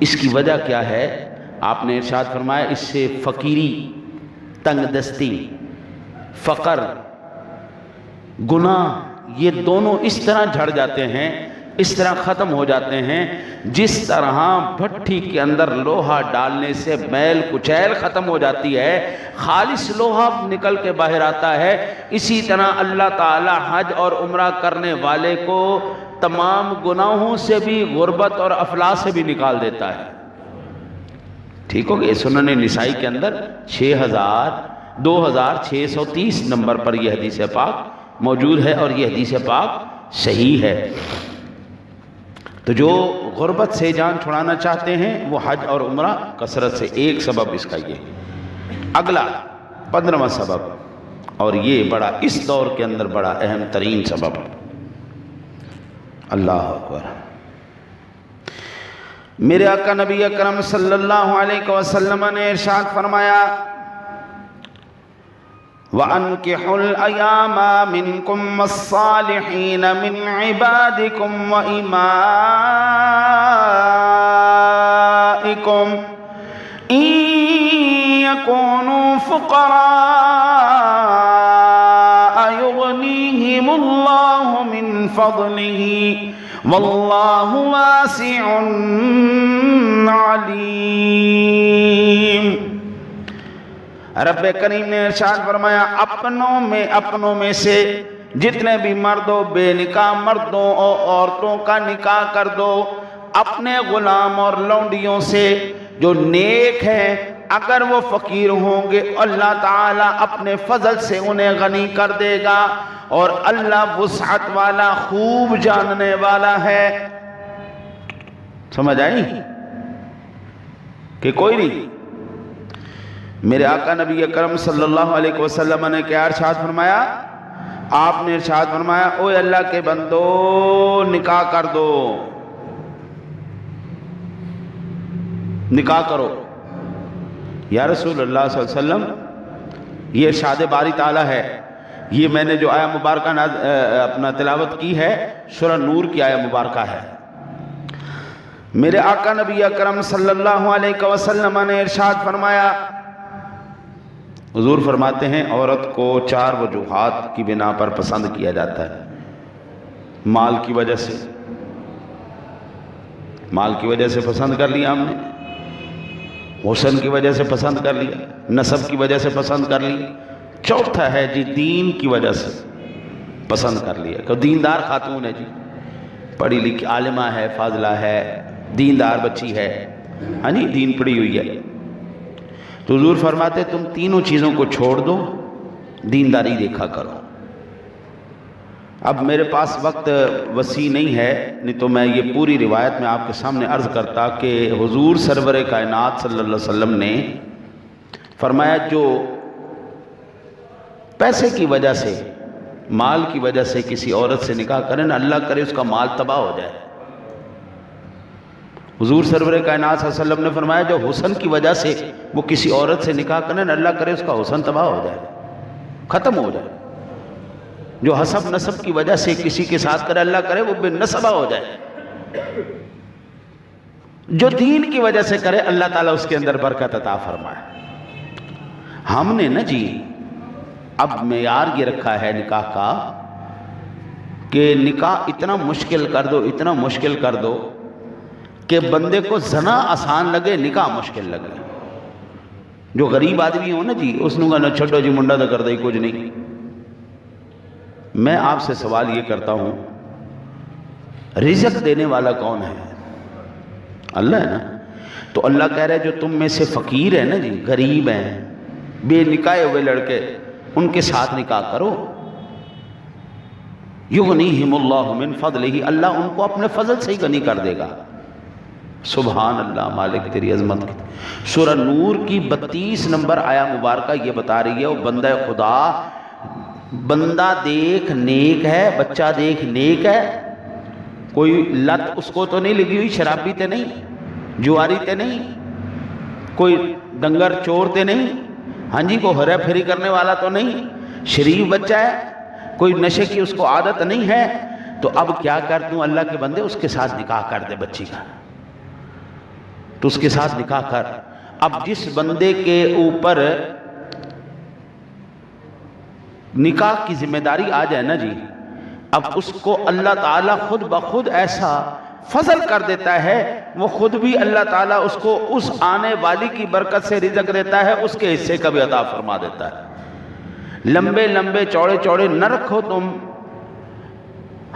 اس کی وجہ کیا ہے؟ آپ نے ارشاد فرمایا، اس سے فقیری، تنگ دستی، فقر، گناہ یہ دونوں اس طرح جھڑ جاتے ہیں، اس طرح ختم ہو جاتے ہیں جس طرح بھٹی کے اندر لوہا ڈالنے سے میل کچیل ختم ہو جاتی ہے، خالص لوہا نکل کے باہر آتا ہے، اسی طرح اللہ تعالی حج اور عمرہ کرنے والے کو تمام گناہوں سے بھی، غربت اور افلاس سے بھی نکال دیتا ہے۔ ٹھیک ہو گیا؟ سنن نسائی کے اندر 2630 نمبر پر یہ حدیث پاک موجود ہے اور یہ حدیث پاک صحیح ہے۔ تو جو غربت سے جان چھڑانا چاہتے ہیں وہ حج اور عمرہ کثرت سے، ایک سبب اس کا یہ۔ اگلا 15واں سبب، اور یہ بڑا اس دور کے اندر بڑا اہم ترین سبب، اللہ اکبر، میرے آقا نبی اکرم صلی اللہ علیہ وسلم نے ارشاد فرمایا، وَأَنْكِحُوا الْأَيَامَ مِنْكُمْ وَالصَّالِحِينَ مِنْ عِبَادِكُمْ وَإِمَائِكُمْ إِنْ يَكُونُوا فُقَرَاءَ يُغْنِيهِمُ اللَّهُ مِنْ فَضْلِهِ وَاللَّهُ وَاسِعٌ عَلِيمٌ۔ رب کریم نے ارشاد فرمایا، اپنوں میں سے جتنے بھی مردوں، بے نکاح مردوں اور عورتوں کا نکاح کر دو، اپنے غلام اور لونڈیوں سے جو نیک ہیں، اگر وہ فقیر ہوں گے اللہ تعالیٰ اپنے فضل سے انہیں غنی کر دے گا، اور اللہ وسعت والا، خوب جاننے والا ہے۔ سمجھ آئی کہ کوئی نہیں؟ میرے آقا نبی اکرم صلی اللہ علیہ وسلم نے کیا ارشاد فرمایا؟ آپ نے ارشاد فرمایا، اوے اللہ کے بندو نکاح کر دو، نکاح کرو۔ یا رسول اللہ صلی اللہ علیہ وسلم، یہ ارشاد باری تعالیٰ ہے، یہ میں نے جو آیہ مبارکہ اپنا تلاوت کی ہے سورہ نور کی آیہ مبارکہ ہے۔ میرے آقا نبی اکرم صلی اللہ علیہ وسلم نے ارشاد فرمایا، حضور فرماتے ہیں عورت کو 4 وجوہات کی بنا پر پسند کیا جاتا ہے۔ مال کی وجہ سے، مال کی وجہ سے پسند کر لیا ہم نے، حسن کی وجہ سے پسند کر لیا، نسب کی وجہ سے پسند کر لیا، چوتھا ہے جی دین کی وجہ سے پسند کر لیا کہ دیندار خاتون ہے جی، پڑھی لکھی عالمہ ہے، فاضلہ ہے، دیندار بچی ہے، ہاں جی، دین پڑھی ہوئی ہے۔ تو حضور فرماتے تم تینوں چیزوں کو چھوڑ دو، دینداری دیکھا کرو۔ اب میرے پاس وقت وسیع نہیں ہے، نہیں تو میں یہ پوری روایت میں آپ کے سامنے عرض کرتا کہ حضور سرور کائنات صلی اللہ علیہ وسلم نے فرمایا جو پیسے کی وجہ سے، مال کی وجہ سے کسی عورت سے نکاح کرے نا، اللہ کرے اس کا مال تباہ ہو جائے۔ حضور سرور کائنات صلی اللہ علیہ وسلم نے فرمایا جو حسن کی وجہ سے وہ کسی عورت سے نکاح کرے نا، اللہ کرے اس کا حسن تباہ ہو جائے، ختم ہو جائے۔ جو حسب نسب کی وجہ سے کسی کے ساتھ کرے، اللہ کرے وہ بے نسبہ ہو جائے۔ جو دین کی وجہ سے کرے اللہ تعالیٰ اس کے اندر برکت عطا فرمائے۔ ہم نے نا جی اب معیار یہ رکھا ہے نکاح کا کہ نکاح اتنا مشکل کر دو، اتنا مشکل کر دو کہ بندے کو زنا آسان لگے، نکاح مشکل لگے۔ جو غریب آدمی ہو نا جی اس نے کہا نہ چھوڑو جی منڈا تو کر دے کچھ نہیں۔ میں آپ سے سوال یہ کرتا ہوں، رزق دینے والا کون ہے؟ اللہ ہے نا۔ تو اللہ کہہ رہے جو تم میں سے فقیر ہے نا جی، غریب ہیں، بے نکاح ہوئے لڑکے، ان کے ساتھ نکاح کرو۔ یغنیہم اللہ من فضلہ، اللہ ان کو اپنے فضل سے ہی غنی کر دے گا۔ سبحان اللہ، مالک تیری عظمت کی۔ سورہ نور کی 32 نمبر آیا مبارکہ یہ بتا رہی ہے، وہ بندہ خدا، بندہ دیکھ نیک ہے، بچہ دیکھ نیک ہے، کوئی لت اس کو تو نہیں لگی ہوئی، شرابی تے نہیں، جواری تے نہیں، کوئی ڈنگر چور تے نہیں، ہاں جی کوئی ہرے پھری کرنے والا تو نہیں، شریف بچہ ہے، کوئی نشے کی اس کو عادت نہیں ہے۔ تو اب کیا کر دوں اللہ کے بندے، اس کے ساتھ نکاح کر دے بچی کا، تو اس کے ساتھ نکاح کر۔ اب جس بندے کے اوپر نکاح کی ذمہ داری آ جائے نا جی، اب اس کو اللہ تعالیٰ خود بخود ایسا فضل کر دیتا ہے، وہ خود بھی اللہ تعالیٰ اس کو اس آنے والی کی برکت سے رزق دیتا ہے، اس کے حصے کا بھی عطا فرما دیتا ہے۔ لمبے لمبے چوڑے چوڑے نہ رکھو تم،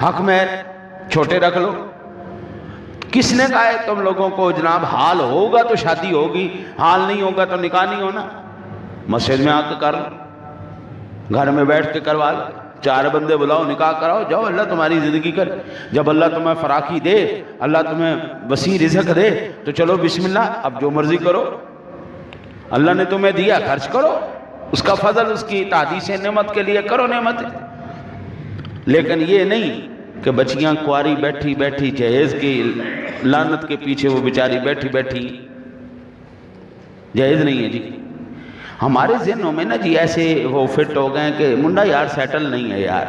حق میں چھوٹے رکھ لو۔ کس نے کہا ہے تم لوگوں کو جناب حال ہوگا تو شادی ہوگی، حال نہیں ہوگا تو نکاح نہیں ہونا؟ مسجد میں آ کے کر لو، گھر میں بیٹھ کے کروا لو، 4 بندے بلاؤ، نکاح کراؤ، جاؤ، اللہ تمہاری زندگی کرے۔ جب اللہ تمہیں فراخی دے، اللہ تمہیں وسیع رزق دے تو چلو بسم اللہ، اب جو مرضی کرو، اللہ نے تمہیں دیا خرچ کرو، اس کا فضل، اس کی تحدیث نعمت کے لیے کرو نعمت۔ لیکن یہ نہیں کہ بچیاں کواری بیٹھی بیٹھی جہیز کی لعنت کے پیچھے وہ بیچاری بیٹھی بیٹھی، جہیز نہیں ہے جی۔ ہمارے ذہنوں میں نا جی ایسے وہ فٹ ہو گئے کہ منڈا یار سیٹل نہیں ہے یار،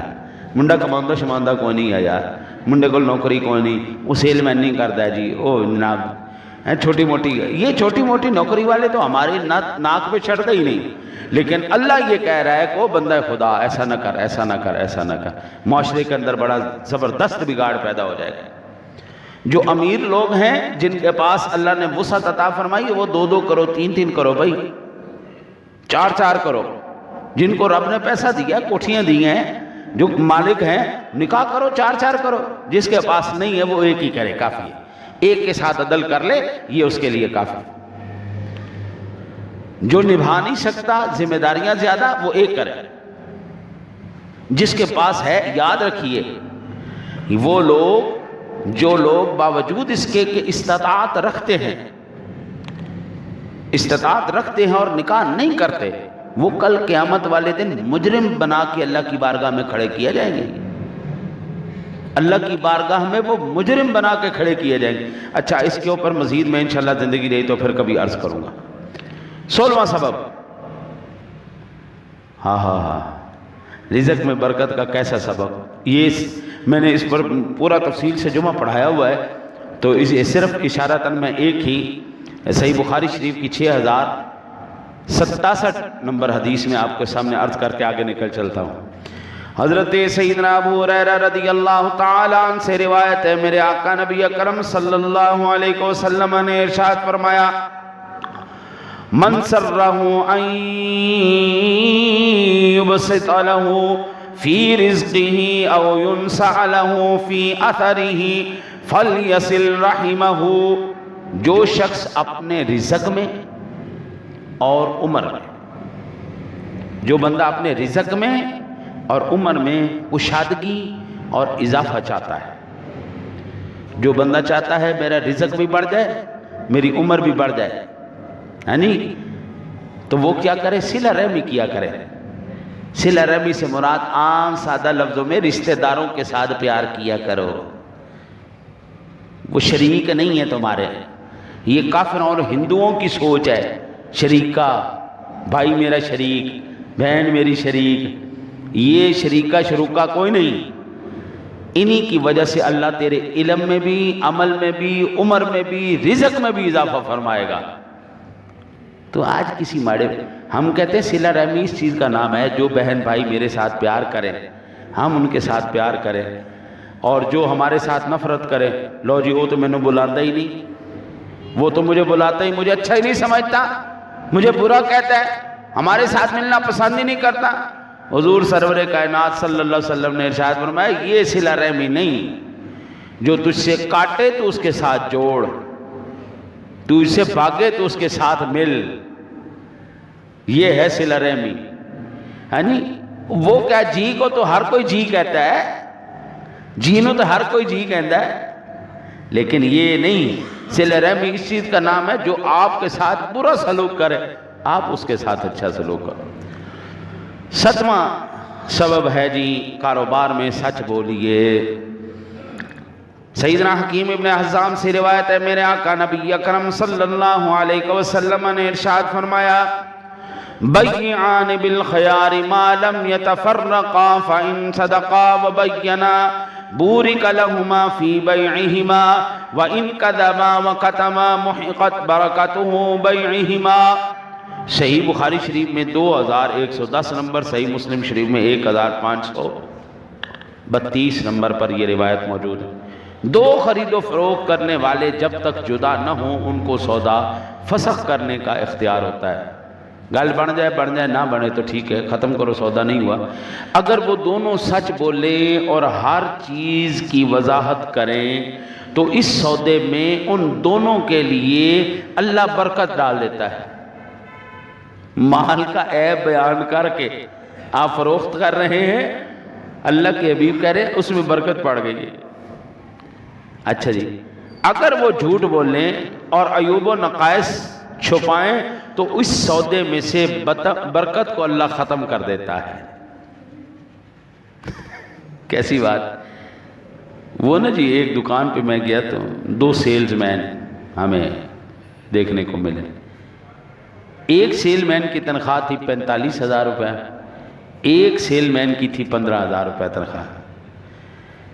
منڈا کماندہ شماندہ کوئی نہیں ہے یار، منڈے کو نوکری کوئی نہیں، وہ سیل مین نہیں کرتا ہے جی، او جناب چھوٹی موٹی، یہ چھوٹی موٹی نوکری والے تو ہماری ناک پہ چڑھتے ہی نہیں۔ لیکن اللہ یہ کہہ رہا ہے کہ وہ بندہ خدا ایسا نہ کر، ایسا نہ کر، ایسا نہ کر، معاشرے کے اندر بڑا زبردست بگاڑ پیدا ہو جائے گا۔ جو امیر لوگ ہیں جن کے پاس اللہ نے وسعت عطا فرمائی، وہ 2 کرو، 3 کرو بھائی، 4 کرو۔ جن کو رب نے پیسہ دیا، کوٹھیاں دی ہیں، جو مالک ہیں، نکاح کرو، 4 کرو۔ جس کے پاس نہیں ہے وہ 1 ہی کرے، کافی ہے، 1 کے ساتھ عدل کر لے، یہ اس کے لیے کافی۔ جو نبھا نہیں سکتا، ذمہ داریاں زیادہ، وہ 1 کرے۔ جس کے پاس ہے، یاد رکھیے، وہ لوگ جو لوگ باوجود اس کے کہ استطاعت رکھتے ہیں اور نکاح نہیں کرتے، وہ کل قیامت والے دن مجرم بنا کے اللہ کی بارگاہ میں کھڑے کیے جائیں گے۔ اللہ کی بارگاہ میں وہ مجرم بنا کے کھڑے کیے جائیں گے۔ اچھا، اس کے اوپر مزید میں انشاءاللہ زندگی رہی تو پھر کبھی عرض کروں گا۔ 16واں سبب، ہاں رزق میں برکت کا کیسا سبب؟ یہ میں نے اس پر پورا تفصیل سے جمعہ پڑھایا ہوا ہے، تو اسے صرف اشارتاً میں ایک ہی صحیح بخاری شریف کی 6067 نمبر حدیث میں آپ کے سامنے عرض کر کے آگے نکل چلتا ہوں۔ حضرت سیدنا ابو ہریرہ رضی اللہ تعالیٰ عنہ سے روایت ہے، میرے آقا نبی اکرم صلی اللہ علیہ وسلم نے ارشاد فرمایا، من سرہ ان یبسط لہ فی رزقہ او ینسع لہ فی اثرہ فلیصل رحمہ۔ جو شخص اپنے رزق میں اور عمر میں، جو بندہ اپنے رزق میں اور عمر میں کشادگی اور اضافہ چاہتا ہے، جو بندہ چاہتا ہے میرا رزق بھی بڑھ جائے، میری عمر بھی بڑھ جائے، یعنی تو وہ کیا کرے؟ صلہ رحمی کیا کرے۔ صلہ رحمی سے مراد عام سادہ لفظوں میں رشتہ داروں کے ساتھ پیار کیا کرو۔ وہ شریک نہیں ہے تمہارے، یہ کافروں اور ہندوؤں کی سوچ ہے، شریکہ، بھائی میرا شریک، بہن میری شریک، یہ شریکہ شروکہ کوئی نہیں۔ انہی کی وجہ سے اللہ تیرے علم میں بھی، عمل میں بھی، عمر میں بھی، رزق میں بھی اضافہ فرمائے گا۔ تو آج کسی ماڑے ہم کہتے ہیں صلہ رحمی اس چیز کا نام ہے، جو بہن بھائی میرے ساتھ پیار کریں ہم ان کے ساتھ پیار کریں، اور جو ہمارے ساتھ نفرت کرے، لو جی وہ تو میں نے بلاتا ہی نہیں، وہ تو مجھے بلاتا ہی، مجھے اچھا ہی نہیں سمجھتا، مجھے برا کہتا ہے، ہمارے ساتھ ملنا پسند ہی نہیں کرتا۔ حضور سرور کائنات صلی اللہ علیہ وسلم نے ارشاد فرمایا یہ صلہ رحمی نہیں، جو تجھ سے کاٹے تو اس کے ساتھ جوڑ، تو اس سے بھاگے تو اس کے ساتھ مل، یہ ہے صلہ رحمی۔ یعنی وہ کیا جی کو تو ہر کوئی جی کہتا ہے، جی نو تو ہر کوئی جی کہتا ہے، لیکن یہ نہیں، صلہ رحمی اس چیز کا نام ہے جو آپ کے ساتھ برا سلوک کرے آپ اس کے ساتھ اچھا سلوک کرو۔ 7واں سبب ہے جی کاروبار میں سچ بولیے۔ سیدنا حکیم ابن حزام سے روایت ہے، میرے آقا نبی اکرم صلی اللہ علیہ وسلم نے ارشاد فرمایا بیعان بالخیار ما لم يتفرقا فإن صدقا وبینا بورک لہما فی بیعہما وإن کذبا وکتما محقت برکتہ بیعہما۔ صحیح بخاری شریف میں 2110 نمبر، صحیح مسلم شریف میں 1532 نمبر پر یہ روایت موجود ہے۔ دو خرید و فروخت کرنے والے جب تک جدا نہ ہوں ان کو سودا فسخ کرنے کا اختیار ہوتا ہے۔ گل بن جائے نہ بنے تو ٹھیک ہے، ختم کرو، سودا نہیں ہوا۔ اگر وہ دونوں سچ بولیں اور ہر چیز کی وضاحت کریں تو اس سودے میں ان دونوں کے لیے اللہ برکت ڈال دیتا ہے۔ مال کا عیب بیان کر کے آپ فروخت کر رہے ہیں، اللہ کے حبیب کہہ رہے اس میں برکت پڑ گئی ہے۔ اچھا جی، اگر وہ جھوٹ بولیں اور عیوب و نقائص چھپائیں تو اس سودے میں سے برکت کو اللہ ختم کر دیتا ہے۔ کیسی بات؟ وہ نا جی ایک دکان پہ میں گیا تو 2 سیلز مین ہمیں دیکھنے کو ملے۔ ایک سیل مین کی تنخواہ تھی 45,000 روپے، ایک سیل مین کی تھی 15,000 روپے تنخواہ۔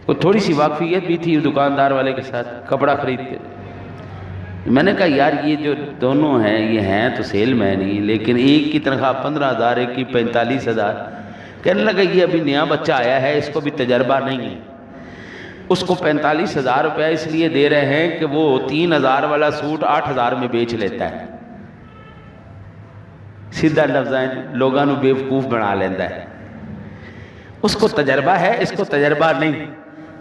وہ تھوڑی سی واقفیت بھی تھی دکاندار والے کے ساتھ، کپڑا خریدتے۔ میں نے کہا یار یہ جو دونوں ہیں یہ ہیں تو سیل مین ہی، لیکن ایک کی تنخواہ 15,000 ایک کی 45,000۔ کہنے لگا یہ ابھی نیا بچہ آیا ہے، اس کو بھی تجربہ نہیں ہے، اس کو 45,000 روپے اس لیے دے رہے ہیں کہ وہ 3,000 والا سوٹ 8,000 میں بیچ لیتا ہے۔ سیدھا لفظ ہے، لوگاں نو بیوقوف بنا لیتا ہے۔ اس کو تجربہ ہے، اس کو تجربہ نہیں۔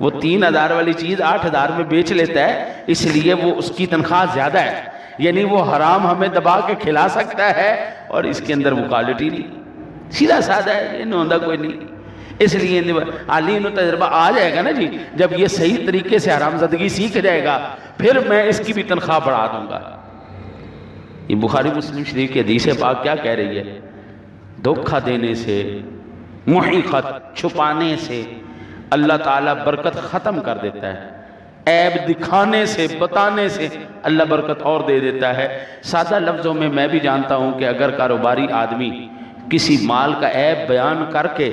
وہ 3,000 والی چیز 8,000 میں بیچ لیتا ہے، اس لیے وہ اس کی تنخواہ زیادہ ہے، یعنی وہ حرام ہمیں دبا کے کھلا سکتا ہے اور اس کے اندر وہ کوالٹی نہیں۔ سیدھا سادہ ہے، یہ نوندہ کوئی نہیں۔ اس لیے علی نو تجربہ آ جائے گا نا جی، جب یہ صحیح طریقے سے حرام زدگی سیکھ جائے گا پھر میں اس کی بھی تنخواہ بڑھا دوں گا۔ یہ بخاری مسلم شریف کی حدیث پاک کیا کہہ رہی ہے؟ دھوکہ دینے سے، محقت چھپانے سے اللہ تعالیٰ برکت ختم کر دیتا ہے، عیب دکھانے سے، بتانے سے اللہ برکت اور دے دیتا ہے۔ سادہ لفظوں میں میں بھی جانتا ہوں کہ اگر کاروباری آدمی کسی مال کا عیب بیان کر کے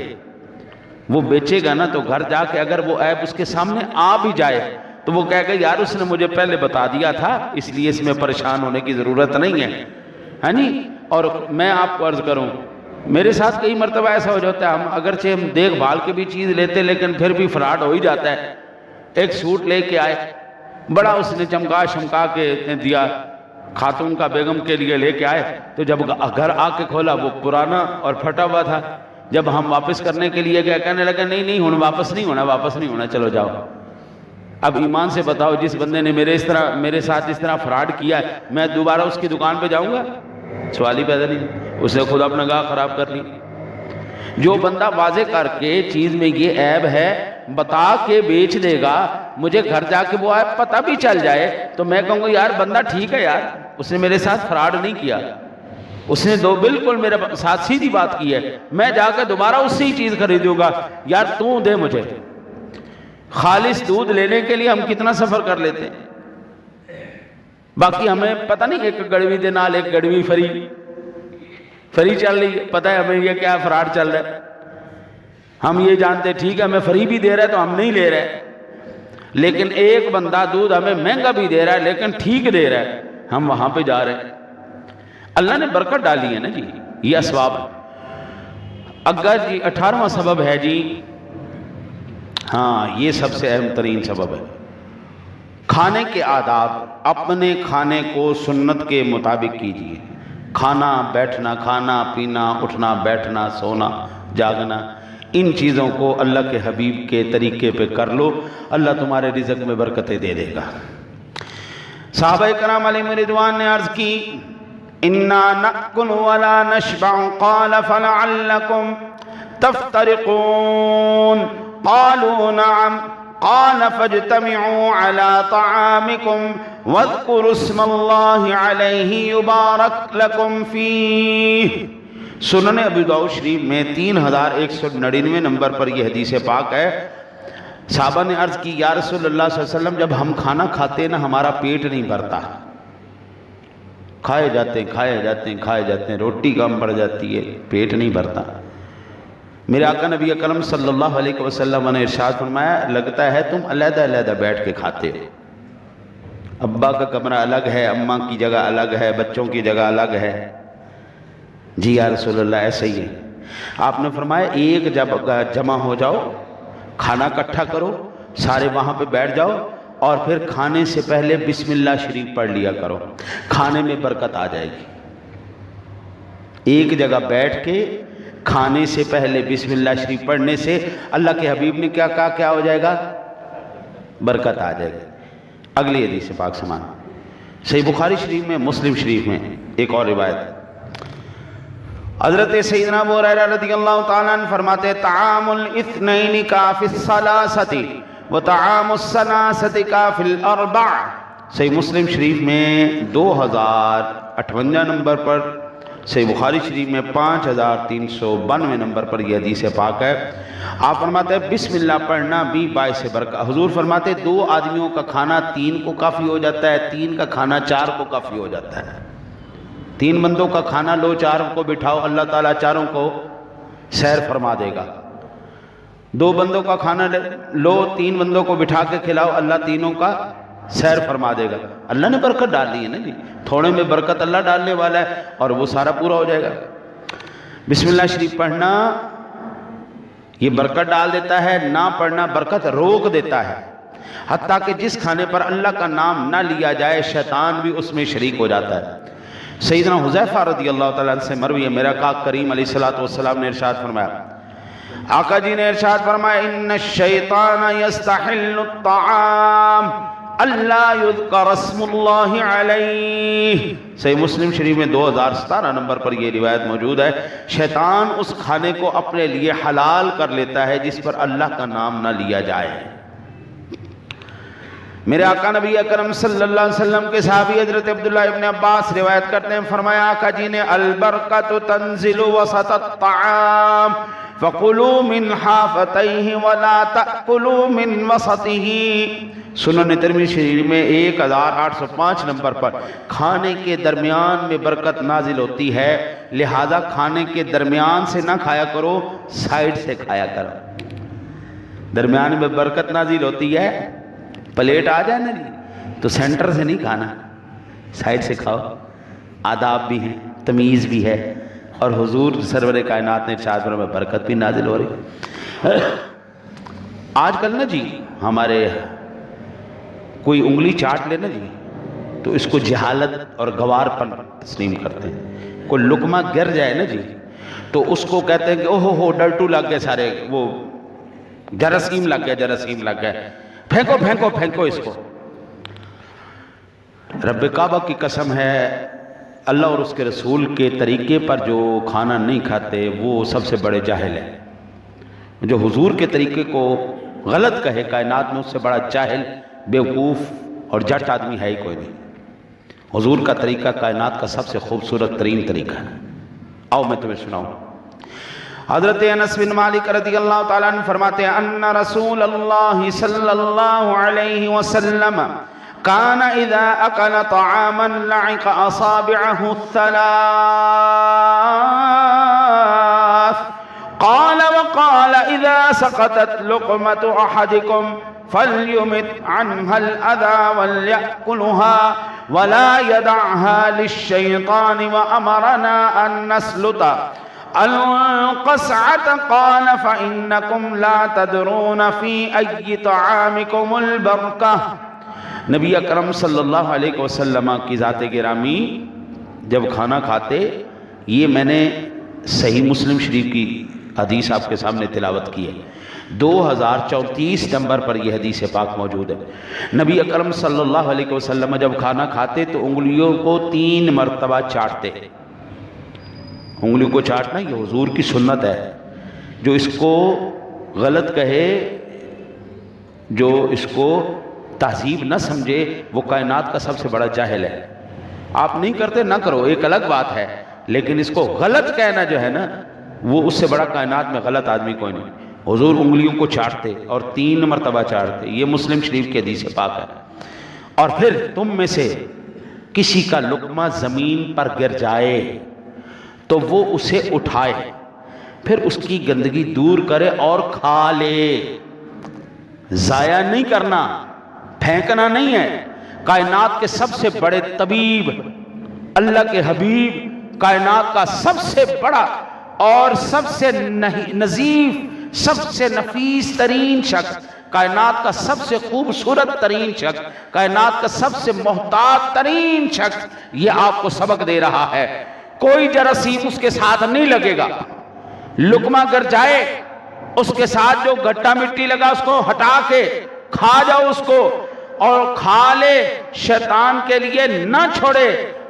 وہ بیچے گا نا تو گھر جا کے اگر وہ عیب اس کے سامنے آ بھی جائے تو وہ کہے گا یار اس نے مجھے پہلے بتا دیا تھا، اس لیے اس میں پریشان ہونے کی ضرورت نہیں ہے، ہاں جی۔ اور میں آپ کو عرض کروں، میرے ساتھ کئی مرتبہ ایسا ہو جاتا ہے، ہم اگرچہ ہم دیکھ بھال کے بھی چیز لیتے لیکن پھر بھی فراڈ ہو ہی جاتا ہے۔ ایک سوٹ لے کے آئے، بڑا اس نے چمکا شمکا کے دیا، خاتون کا بیگم کے لیے لے کے آئے، تو جب گھر آ کے کھولا وہ پرانا اور پھٹا ہوا تھا۔ جب ہم واپس کرنے کے لیے گئے کہنے لگا نہیں واپس نہیں ہونا، چلو جاؤ۔ اب ایمان سے بتاؤ جس بندے نے میرے ساتھ اس طرح فراڈ کیا ہے، میں دوبارہ اس کی دکان پہ جاؤں گا؟ سوال ہی پیدا نہیں، اس نے خود اپنا گاہ خراب کر لی۔ جو بندہ واضح کر کے چیز میں یہ عیب ہے بتا کے بیچ دے گا، مجھے گھر جا کے وہ عیب پتہ بھی چل جائے تو میں کہوں گا یار بندہ ٹھیک ہے، یار اس نے میرے ساتھ فراڈ نہیں کیا، اس نے بالکل میرے ساتھ سیدھی بات کی ہے، میں جا کے دوبارہ اس سے ہی چیز خریدوں گا۔ یار تو دے مجھے۔ خالص دودھ لینے کے لیے ہم کتنا سفر کر لیتے ہیں، باقی ہمیں پتہ نہیں ایک گڑوی دے نال ایک گڑوی فری چل رہی ہے، پتہ ہے ہمیں یہ کیا فراڈ چل رہا ہے۔ ہم یہ جانتے ٹھیک ہے ہمیں فری بھی دے رہا ہے تو ہم نہیں لے رہے، لیکن ایک بندہ دودھ ہمیں مہنگا بھی دے رہا ہے لیکن ٹھیک دے رہا ہے، ہم وہاں پہ جا رہے ہیں۔ اللہ نے برکت ڈالی ہے نا جی، یہ اسباب ہے۔ اگر جی 18واں سبب ہے جی، ہاں یہ سب سے اہم ترین سبب ہے، کھانے کے آداب۔ اپنے کھانے کو سنت کے مطابق کیجیے، کھانا بیٹھنا، کھانا پینا، اٹھنا بیٹھنا، سونا جاگنا، ان چیزوں کو اللہ کے حبیب کے طریقے پہ کر لو، اللہ تمہارے رزق میں برکتیں دے دے گا۔ صحابہ کرام علیہم رضوان نے عرض کی اِنَّا نَأْكُلُ وَلَا نَشْبَعُ قَالَ فَلَعَلَّكُمْ تَفْتَرِقُونَ قَالُوا نَعَمْ قَالَ فَاجْتَمِعُوا عَلَى طَعَامِكُمْ وَاذْكُرُوا اسْمَ اللَّهِ عَلَيْهِ يُبَارَكْ لَكُمْ فِيهِ۔ سنن ابی داؤد شریف میں 3199 نمبر پر یہ حدیث پاک ہے۔ صحابہ نے عرض کی یا رسول اللہ صلی اللہ علیہ وسلم، جب ہم کھانا کھاتے نا ہمارا پیٹ نہیں بھرتا، کھائے جاتے ہیں، روٹی کم پڑ جاتی ہے، پیٹ نہیں بھرتا۔ میرے آقا نبی اکرم صلی اللہ علیہ وسلم نے ارشاد فرمایا لگتا ہے تم علیحدہ علیحدہ بیٹھ کے کھاتے ہو، ابا کا کمرہ الگ ہے، اماں کی جگہ الگ ہے، بچوں کی جگہ الگ ہے۔ جی یا رسول اللہ ایسا ہی ہے۔ آپ نے فرمایا ایک جگہ جمع ہو جاؤ، کھانا اکٹھا کرو، سارے وہاں پہ بیٹھ جاؤ اور پھر کھانے سے پہلے بسم اللہ شریف پڑھ لیا کرو، کھانے میں برکت آ جائے گی۔ ایک جگہ بیٹھ کے کھانے سے پہلے بسم اللہ شریف پڑھنے سے اللہ کے حبیب نے کیا کہا، کیا ہو جائے گا؟ برکت آ جائے گی۔ اگلی حدیث پاک سمان صحیح بخاری شریف میں، مسلم شریف میں ایک اور روایت ہے۔ حضرت سیدنا ابو ہریرہ رضی اللہ تعالیٰ عنہ فرماتے ہیں طعام الاثنین کافی الثلاثۃ وطعام الثلاثۃ کافی الاربع۔ صحیح مسلم شریف میں 2058 نمبر پر، صحیح بخاری شریف میں 5392 نمبر پر یہ حدیث پاک ہے۔ آپ فرماتے ہیں بسم اللہ پڑھنا بھی باعث برکت۔ حضور فرماتے ہیں 2 آدمیوں کا کھانا 3 کو کافی ہو جاتا ہے، 3 کا کھانا 4 کو کافی ہو جاتا ہے۔ 3 بندوں کا کھانا لو، 4 کو بٹھاؤ، اللہ تعالیٰ 4 کو سیر فرما دے گا۔ 2 بندوں کا کھانا لو، 3 بندوں کو بٹھا کے کھلاؤ، اللہ 3 کا سیر فرما دے گا۔ اللہ نے برکت ڈالی ہے نا جی، تھوڑے میں برکت اللہ ڈالنے والا ہے اور وہ سارا پورا ہو جائے گا۔ بسم اللہ شریف پڑھنا یہ برکت ڈال دیتا ہے، نہ پڑھنا برکت روک دیتا ہے، حتیٰ کہ جس کھانے پر اللہ کا نام نہ لیا جائے شیطان بھی اس میں شریک ہو جاتا ہے۔ سیدنا حذیفہ رضی اللہ تعالیٰ عنہ سے مروی ہے، میرا آقا کریم علیہ السلام نے ارشاد فرمایا، آقا جی نے ارشاد فرمایا ان الشیطان یستحل الطعام اللہ یذکر اسم اللہ علیہ۔ صحیح مسلم شریف میں 2017 نمبر پر یہ روایت موجود ہے، شیطان اس کھانے کو اپنے لیے حلال کر لیتا ہے جس پر اللہ کا نام نہ لیا جائے۔ میرے آقا نبی اکرم صلی اللہ علیہ وسلم کے صحابی حضرت عبداللہ ابن عباس روایت کرتے ہیں، فرمایا آقا جی نے البرکت تنزل وسط الطعام فَقُلُوا مِنْ حَافَتَيْهِ وَلَا تَأْكُلُوا مِنْ وَسَطِهِ۔ سنن ترمذی شریف میں 1805 نمبر پر کھانے کے درمیان میں برکت نازل ہوتی ہے، لہذا کھانے کے درمیان سے نہ کھایا کرو، سائیڈ سے کھایا کرو۔ درمیان میں برکت نازل ہوتی ہے، پلیٹ آ جائے نا جی تو سینٹر سے نہیں کھانا، سائیڈ سے کھاؤ، آداب بھی ہیں، تمیز بھی ہے، اور حضور سرور کائنات نے ارشاد فرمایا میں برکت بھی نازل ہو رہی۔ آج کل نا جی ہمارے کوئی انگلی چاٹ لے نا جی تو اس کو جہالت اور گوار پن تسلیم کرتے ہیں، کوئی لقمہ گر جائے نا جی تو اس کو کہتے ہیں کہ اوہ ہو ڈرٹو لگ گئے، سارے وہ جراثیم لگ گئے، پھینکو پھینکو پھینکو اس کو۔ رب کعبہ کی قسم ہے، اللہ اور اس کے رسول کے طریقے پر جو کھانا نہیں کھاتے وہ سب سے بڑے جاہل ہیں۔ جو حضور کے طریقے کو غلط کہے کائنات میں اس سے بڑا جاہل، بیوقوف اور جٹ آدمی ہے ہی کوئی نہیں۔ حضور کا طریقہ کائنات کا سب سے خوبصورت ترین طریقہ ہے۔ آؤ میں تمہیں سناؤں۔ حضرت انس بن مالک رضی اللہ تعالیٰ عنہ فرماتے ہیں ان رسول اللہ صلی اللہ علیہ وسلم كان اذا اكل طعاما لعق اصابعه الثلاث قال وقال إذا سقطت لقمة أحدكم فليمت عنها الأذى وليأكلها ولا يدعها للشيطان وأمرنا أن نسلط القصعة قال فإنكم لا تدرون في أي طعامكم البركة۔ نبی اکرم صلی اللہ علیہ وسلم کی ذات گرامی جب کھانا کھاتے، یہ میں نے صحیح مسلم شریف کی حدیث آپ کے سامنے تلاوت کی ہے، 2034 نمبر پر یہ حدیث پاک موجود ہے۔ نبی اکرم صلی اللہ علیہ وسلم جب کھانا کھاتے تو انگلیوں کو 3 مرتبہ چاٹتے۔ انگلیوں کو چاٹنا یہ حضور کی سنت ہے۔ جو اس کو غلط کہے، جو اس کو تہذیب نہ سمجھے، وہ کائنات کا سب سے بڑا جاہل ہے۔ آپ نہیں کرتے نہ کرو، ایک الگ بات ہے، لیکن اس کو غلط کہنا جو ہے نا، وہ اس سے بڑا کائنات میں غلط آدمی کوئی نہیں۔ حضور انگلیوں کو چاٹتے اور 3 مرتبہ چاٹتے، یہ مسلم شریف کی حدیث پاک ہے۔ اور پھر تم میں سے کسی کا لقمہ زمین پر گر جائے تو وہ اسے اٹھائے، پھر اس کی گندگی دور کرے اور کھا لے۔ ضائع نہیں کرنا، پھینکنا نہیں ہے۔ کائنات کے سب سے بڑے طبیب، اللہ کے حبیب، کائنات کا سب سے بڑا اور سب سے نظیف، سب سے نفیس ترین شخص، کائنات کا سب سے خوبصورت ترین شخص، کائنات کا سب سے محتاط ترین شخص یہ آپ کو سبق دے رہا ہے۔ کوئی جراثیم اس کے ساتھ نہیں لگے گا۔ لقمہ گر جائے، اس کے ساتھ جو گٹا مٹی لگا اس کو ہٹا کے کھا جاؤ اس کو، اور کھا لے، شیطان کے لیے نہ چھوڑے۔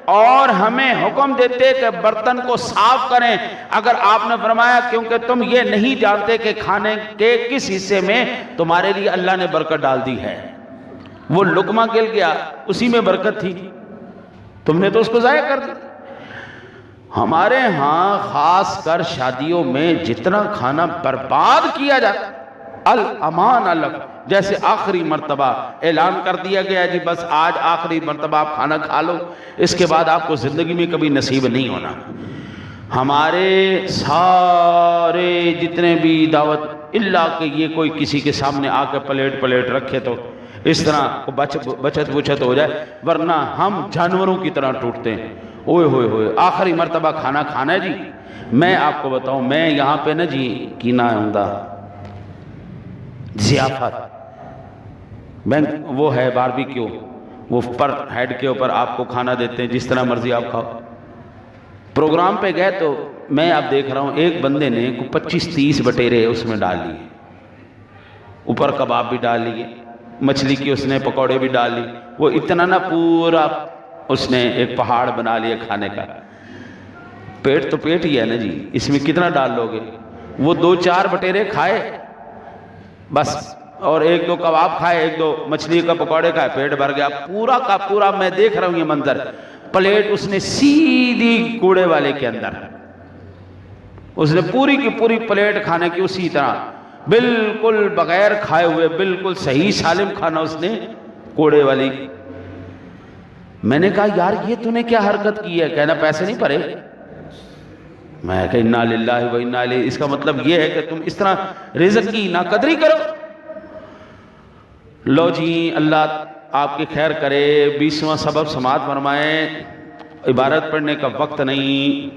اور ہمیں حکم دیتے کہ برتن کو صاف کریں۔ اگر آپ نے فرمایا کیونکہ تم یہ نہیں جانتے کہ کھانے کے کس حصے میں تمہارے لیے اللہ نے برکت ڈال دی ہے۔ وہ لقمہ گل گیا، اسی میں برکت تھی، تم نے تو اس کو ضائع کر دیا۔ ہمارے ہاں خاص کر شادیوں میں جتنا کھانا برباد کیا جاتا، الامان الگ، جیسے آخری مرتبہ اعلان کر دیا گیا جی بس آج آخری مرتبہ آپ کھانا کھا لو، اس کے بعد آپ کو زندگی میں کبھی نصیب نہیں ہونا۔ ہمارے سارے جتنے بھی دعوت، اللہ کہ یہ کوئی کسی کے سامنے آ کے پلیٹ رکھے تو اس طرح بچت ہو جائے، ورنہ ہم جانوروں کی طرح ٹوٹتے ہیں۔ اوئے ہوئے ہوئے آخری مرتبہ کھانا کھانا ہے جی۔ میں آپ کو بتاؤں، میں یہاں پہ نا جی کینا عمدہ ضیافت، وہ ہے باربیکیو، وہ پر ہیڈ کے اوپر آپ کو کھانا دیتے ہیں، جس طرح مرضی آپ کھاؤ۔ پروگرام پہ گئے تو میں اب دیکھ رہا ہوں ایک بندے نے 25-30 بٹیرے اس میں ڈال لیے، اوپر کباب بھی ڈال لیے، مچھلی کی اس نے پکوڑے بھی ڈال لی، وہ اتنا نا پورا اس نے ایک پہاڑ بنا لیا کھانے کا۔ پیٹ تو پیٹ ہی ہے نا جی، اس میں کتنا ڈال لو گے؟ وہ 2-4 بٹیرے کھائے بس، اور 1-2 کباب کھائے، 1-2 مچھلی کا پکوڑے کھائے، پیٹ بھر گیا پورا کا پورا۔ میں دیکھ رہا ہوں یہ منظر، پلیٹ اس نے سیدھی کوڑے والے کے اندر، اس نے پوری کی پوری پلیٹ کھانے کی اسی طرح، بالکل بغیر کھائے ہوئے، بالکل صحیح سالم کھانا اس نے کوڑے والی۔ میں نے کہا یار یہ تو نے کیا حرکت کی ہے؟ کہنا پیسے نہیں بھرے۔ میں کہا انا للہ و انا الیہ، اس کا مطلب یہ ہے کہ تم اس طرح رزق کی ناقدری کرو۔ لو جی، اللہ آپ کی خیر کرے، 20واں سبب سماعت فرمائیں۔ عبارت پڑھنے کا وقت نہیں،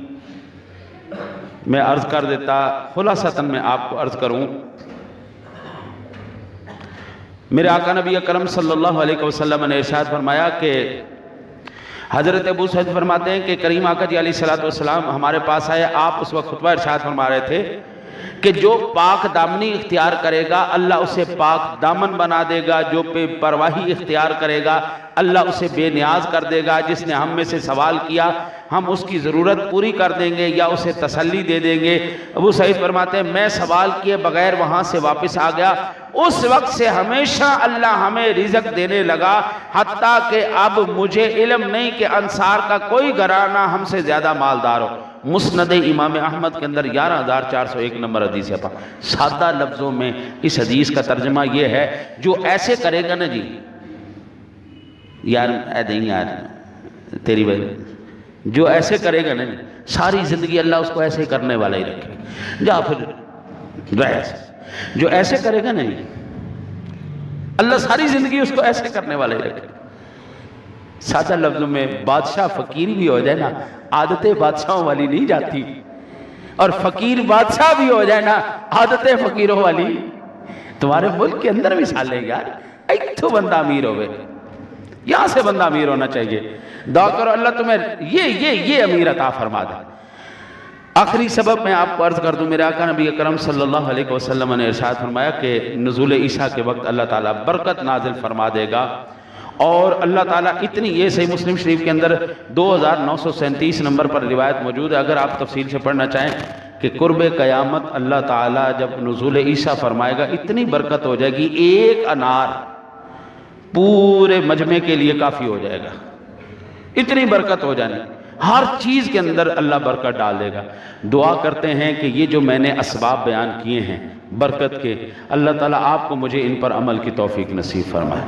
میں عرض کر دیتا، خلاصتاً میں آپ کو عرض کروں۔ میرے آقا نبی اکرم صلی اللہ علیہ وسلم نے ارشاد فرمایا کہ حضرت ابو سعید فرماتے ہیں کہ کریم آقا جی علیہ السلام ہمارے پاس آئے، آپ اس وقت خطبہ ارشاد فرما رہے تھے کہ جو پاک دامنی اختیار کرے گا اللہ اسے پاک دامن بنا دے گا، جو بے پرواہی اختیار کرے گا اللہ اسے بے نیاز کر دے گا، جس نے ہم میں سے سوال کیا ہم اس کی ضرورت پوری کر دیں گے یا اسے تسلی دے دیں گے۔ ابو سعید فرماتے ہیں میں سوال کیے بغیر وہاں سے واپس آ گیا، اس وقت سے ہمیشہ اللہ ہمیں رزق دینے لگا، حتیٰ کہ اب مجھے علم نہیں کہ انصار کا کوئی گھرانہ ہم سے زیادہ مالدار ہو۔ مسند امام احمد کے اندر 11401 نمبر حدیث ہے۔ سادہ لفظوں میں اس حدیث کا ترجمہ یہ ہے، جو ایسے کرے گا نا جی، یار اے نہیں یار تیری بھائی، جو ایسے کرے گا نا ساری زندگی اللہ اس کو ایسے کرنے والا ہی رکھے۔ جا پھر رہ جو ایسے کرے گا نہیں، اللہ ساری زندگی اس کو ایسے کرنے والے رکھے۔ سادہ لفظوں میں بادشاہ فقیر بھی ہو جائے نا، عادتیں بادشاہوں والی نہیں جاتی، اور فقیر بادشاہ بھی ہو جائے نا، عادتیں فقیروں والی۔ تمہارے ملک کے اندر مثال لے یار، ایتھو بندہ امیر ہوئے، یہاں سے بندہ امیر ہونا چاہیے۔ دعا کرو اللہ تمہیں یہ امیر عطا فرما دے۔ آخری سبب میں آپ کو عرض کر دوں، میرے آقا نبی اکرم صلی اللہ علیہ وسلم نے ارشاد فرمایا کہ نزول عیسیٰ کے وقت اللہ تعالیٰ برکت نازل فرما دے گا، اور اللہ تعالیٰ اتنی، یہ صحیح مسلم شریف کے اندر 2937 نمبر پر روایت موجود ہے، اگر آپ تفصیل سے پڑھنا چاہیں، کہ قرب قیامت اللہ تعالیٰ جب نزول عیسیٰ فرمائے گا اتنی برکت ہو جائے گی، ایک انار پورے مجمع کے لیے کافی ہو جائے گا، اتنی برکت ہو جانے، ہر چیز کے اندر اللہ برکت ڈال دے گا۔ دعا کرتے ہیں کہ یہ جو میں نے اسباب بیان کیے ہیں برکت کے، اللہ تعالیٰ آپ کو مجھے ان پر عمل کی توفیق نصیب فرمائے۔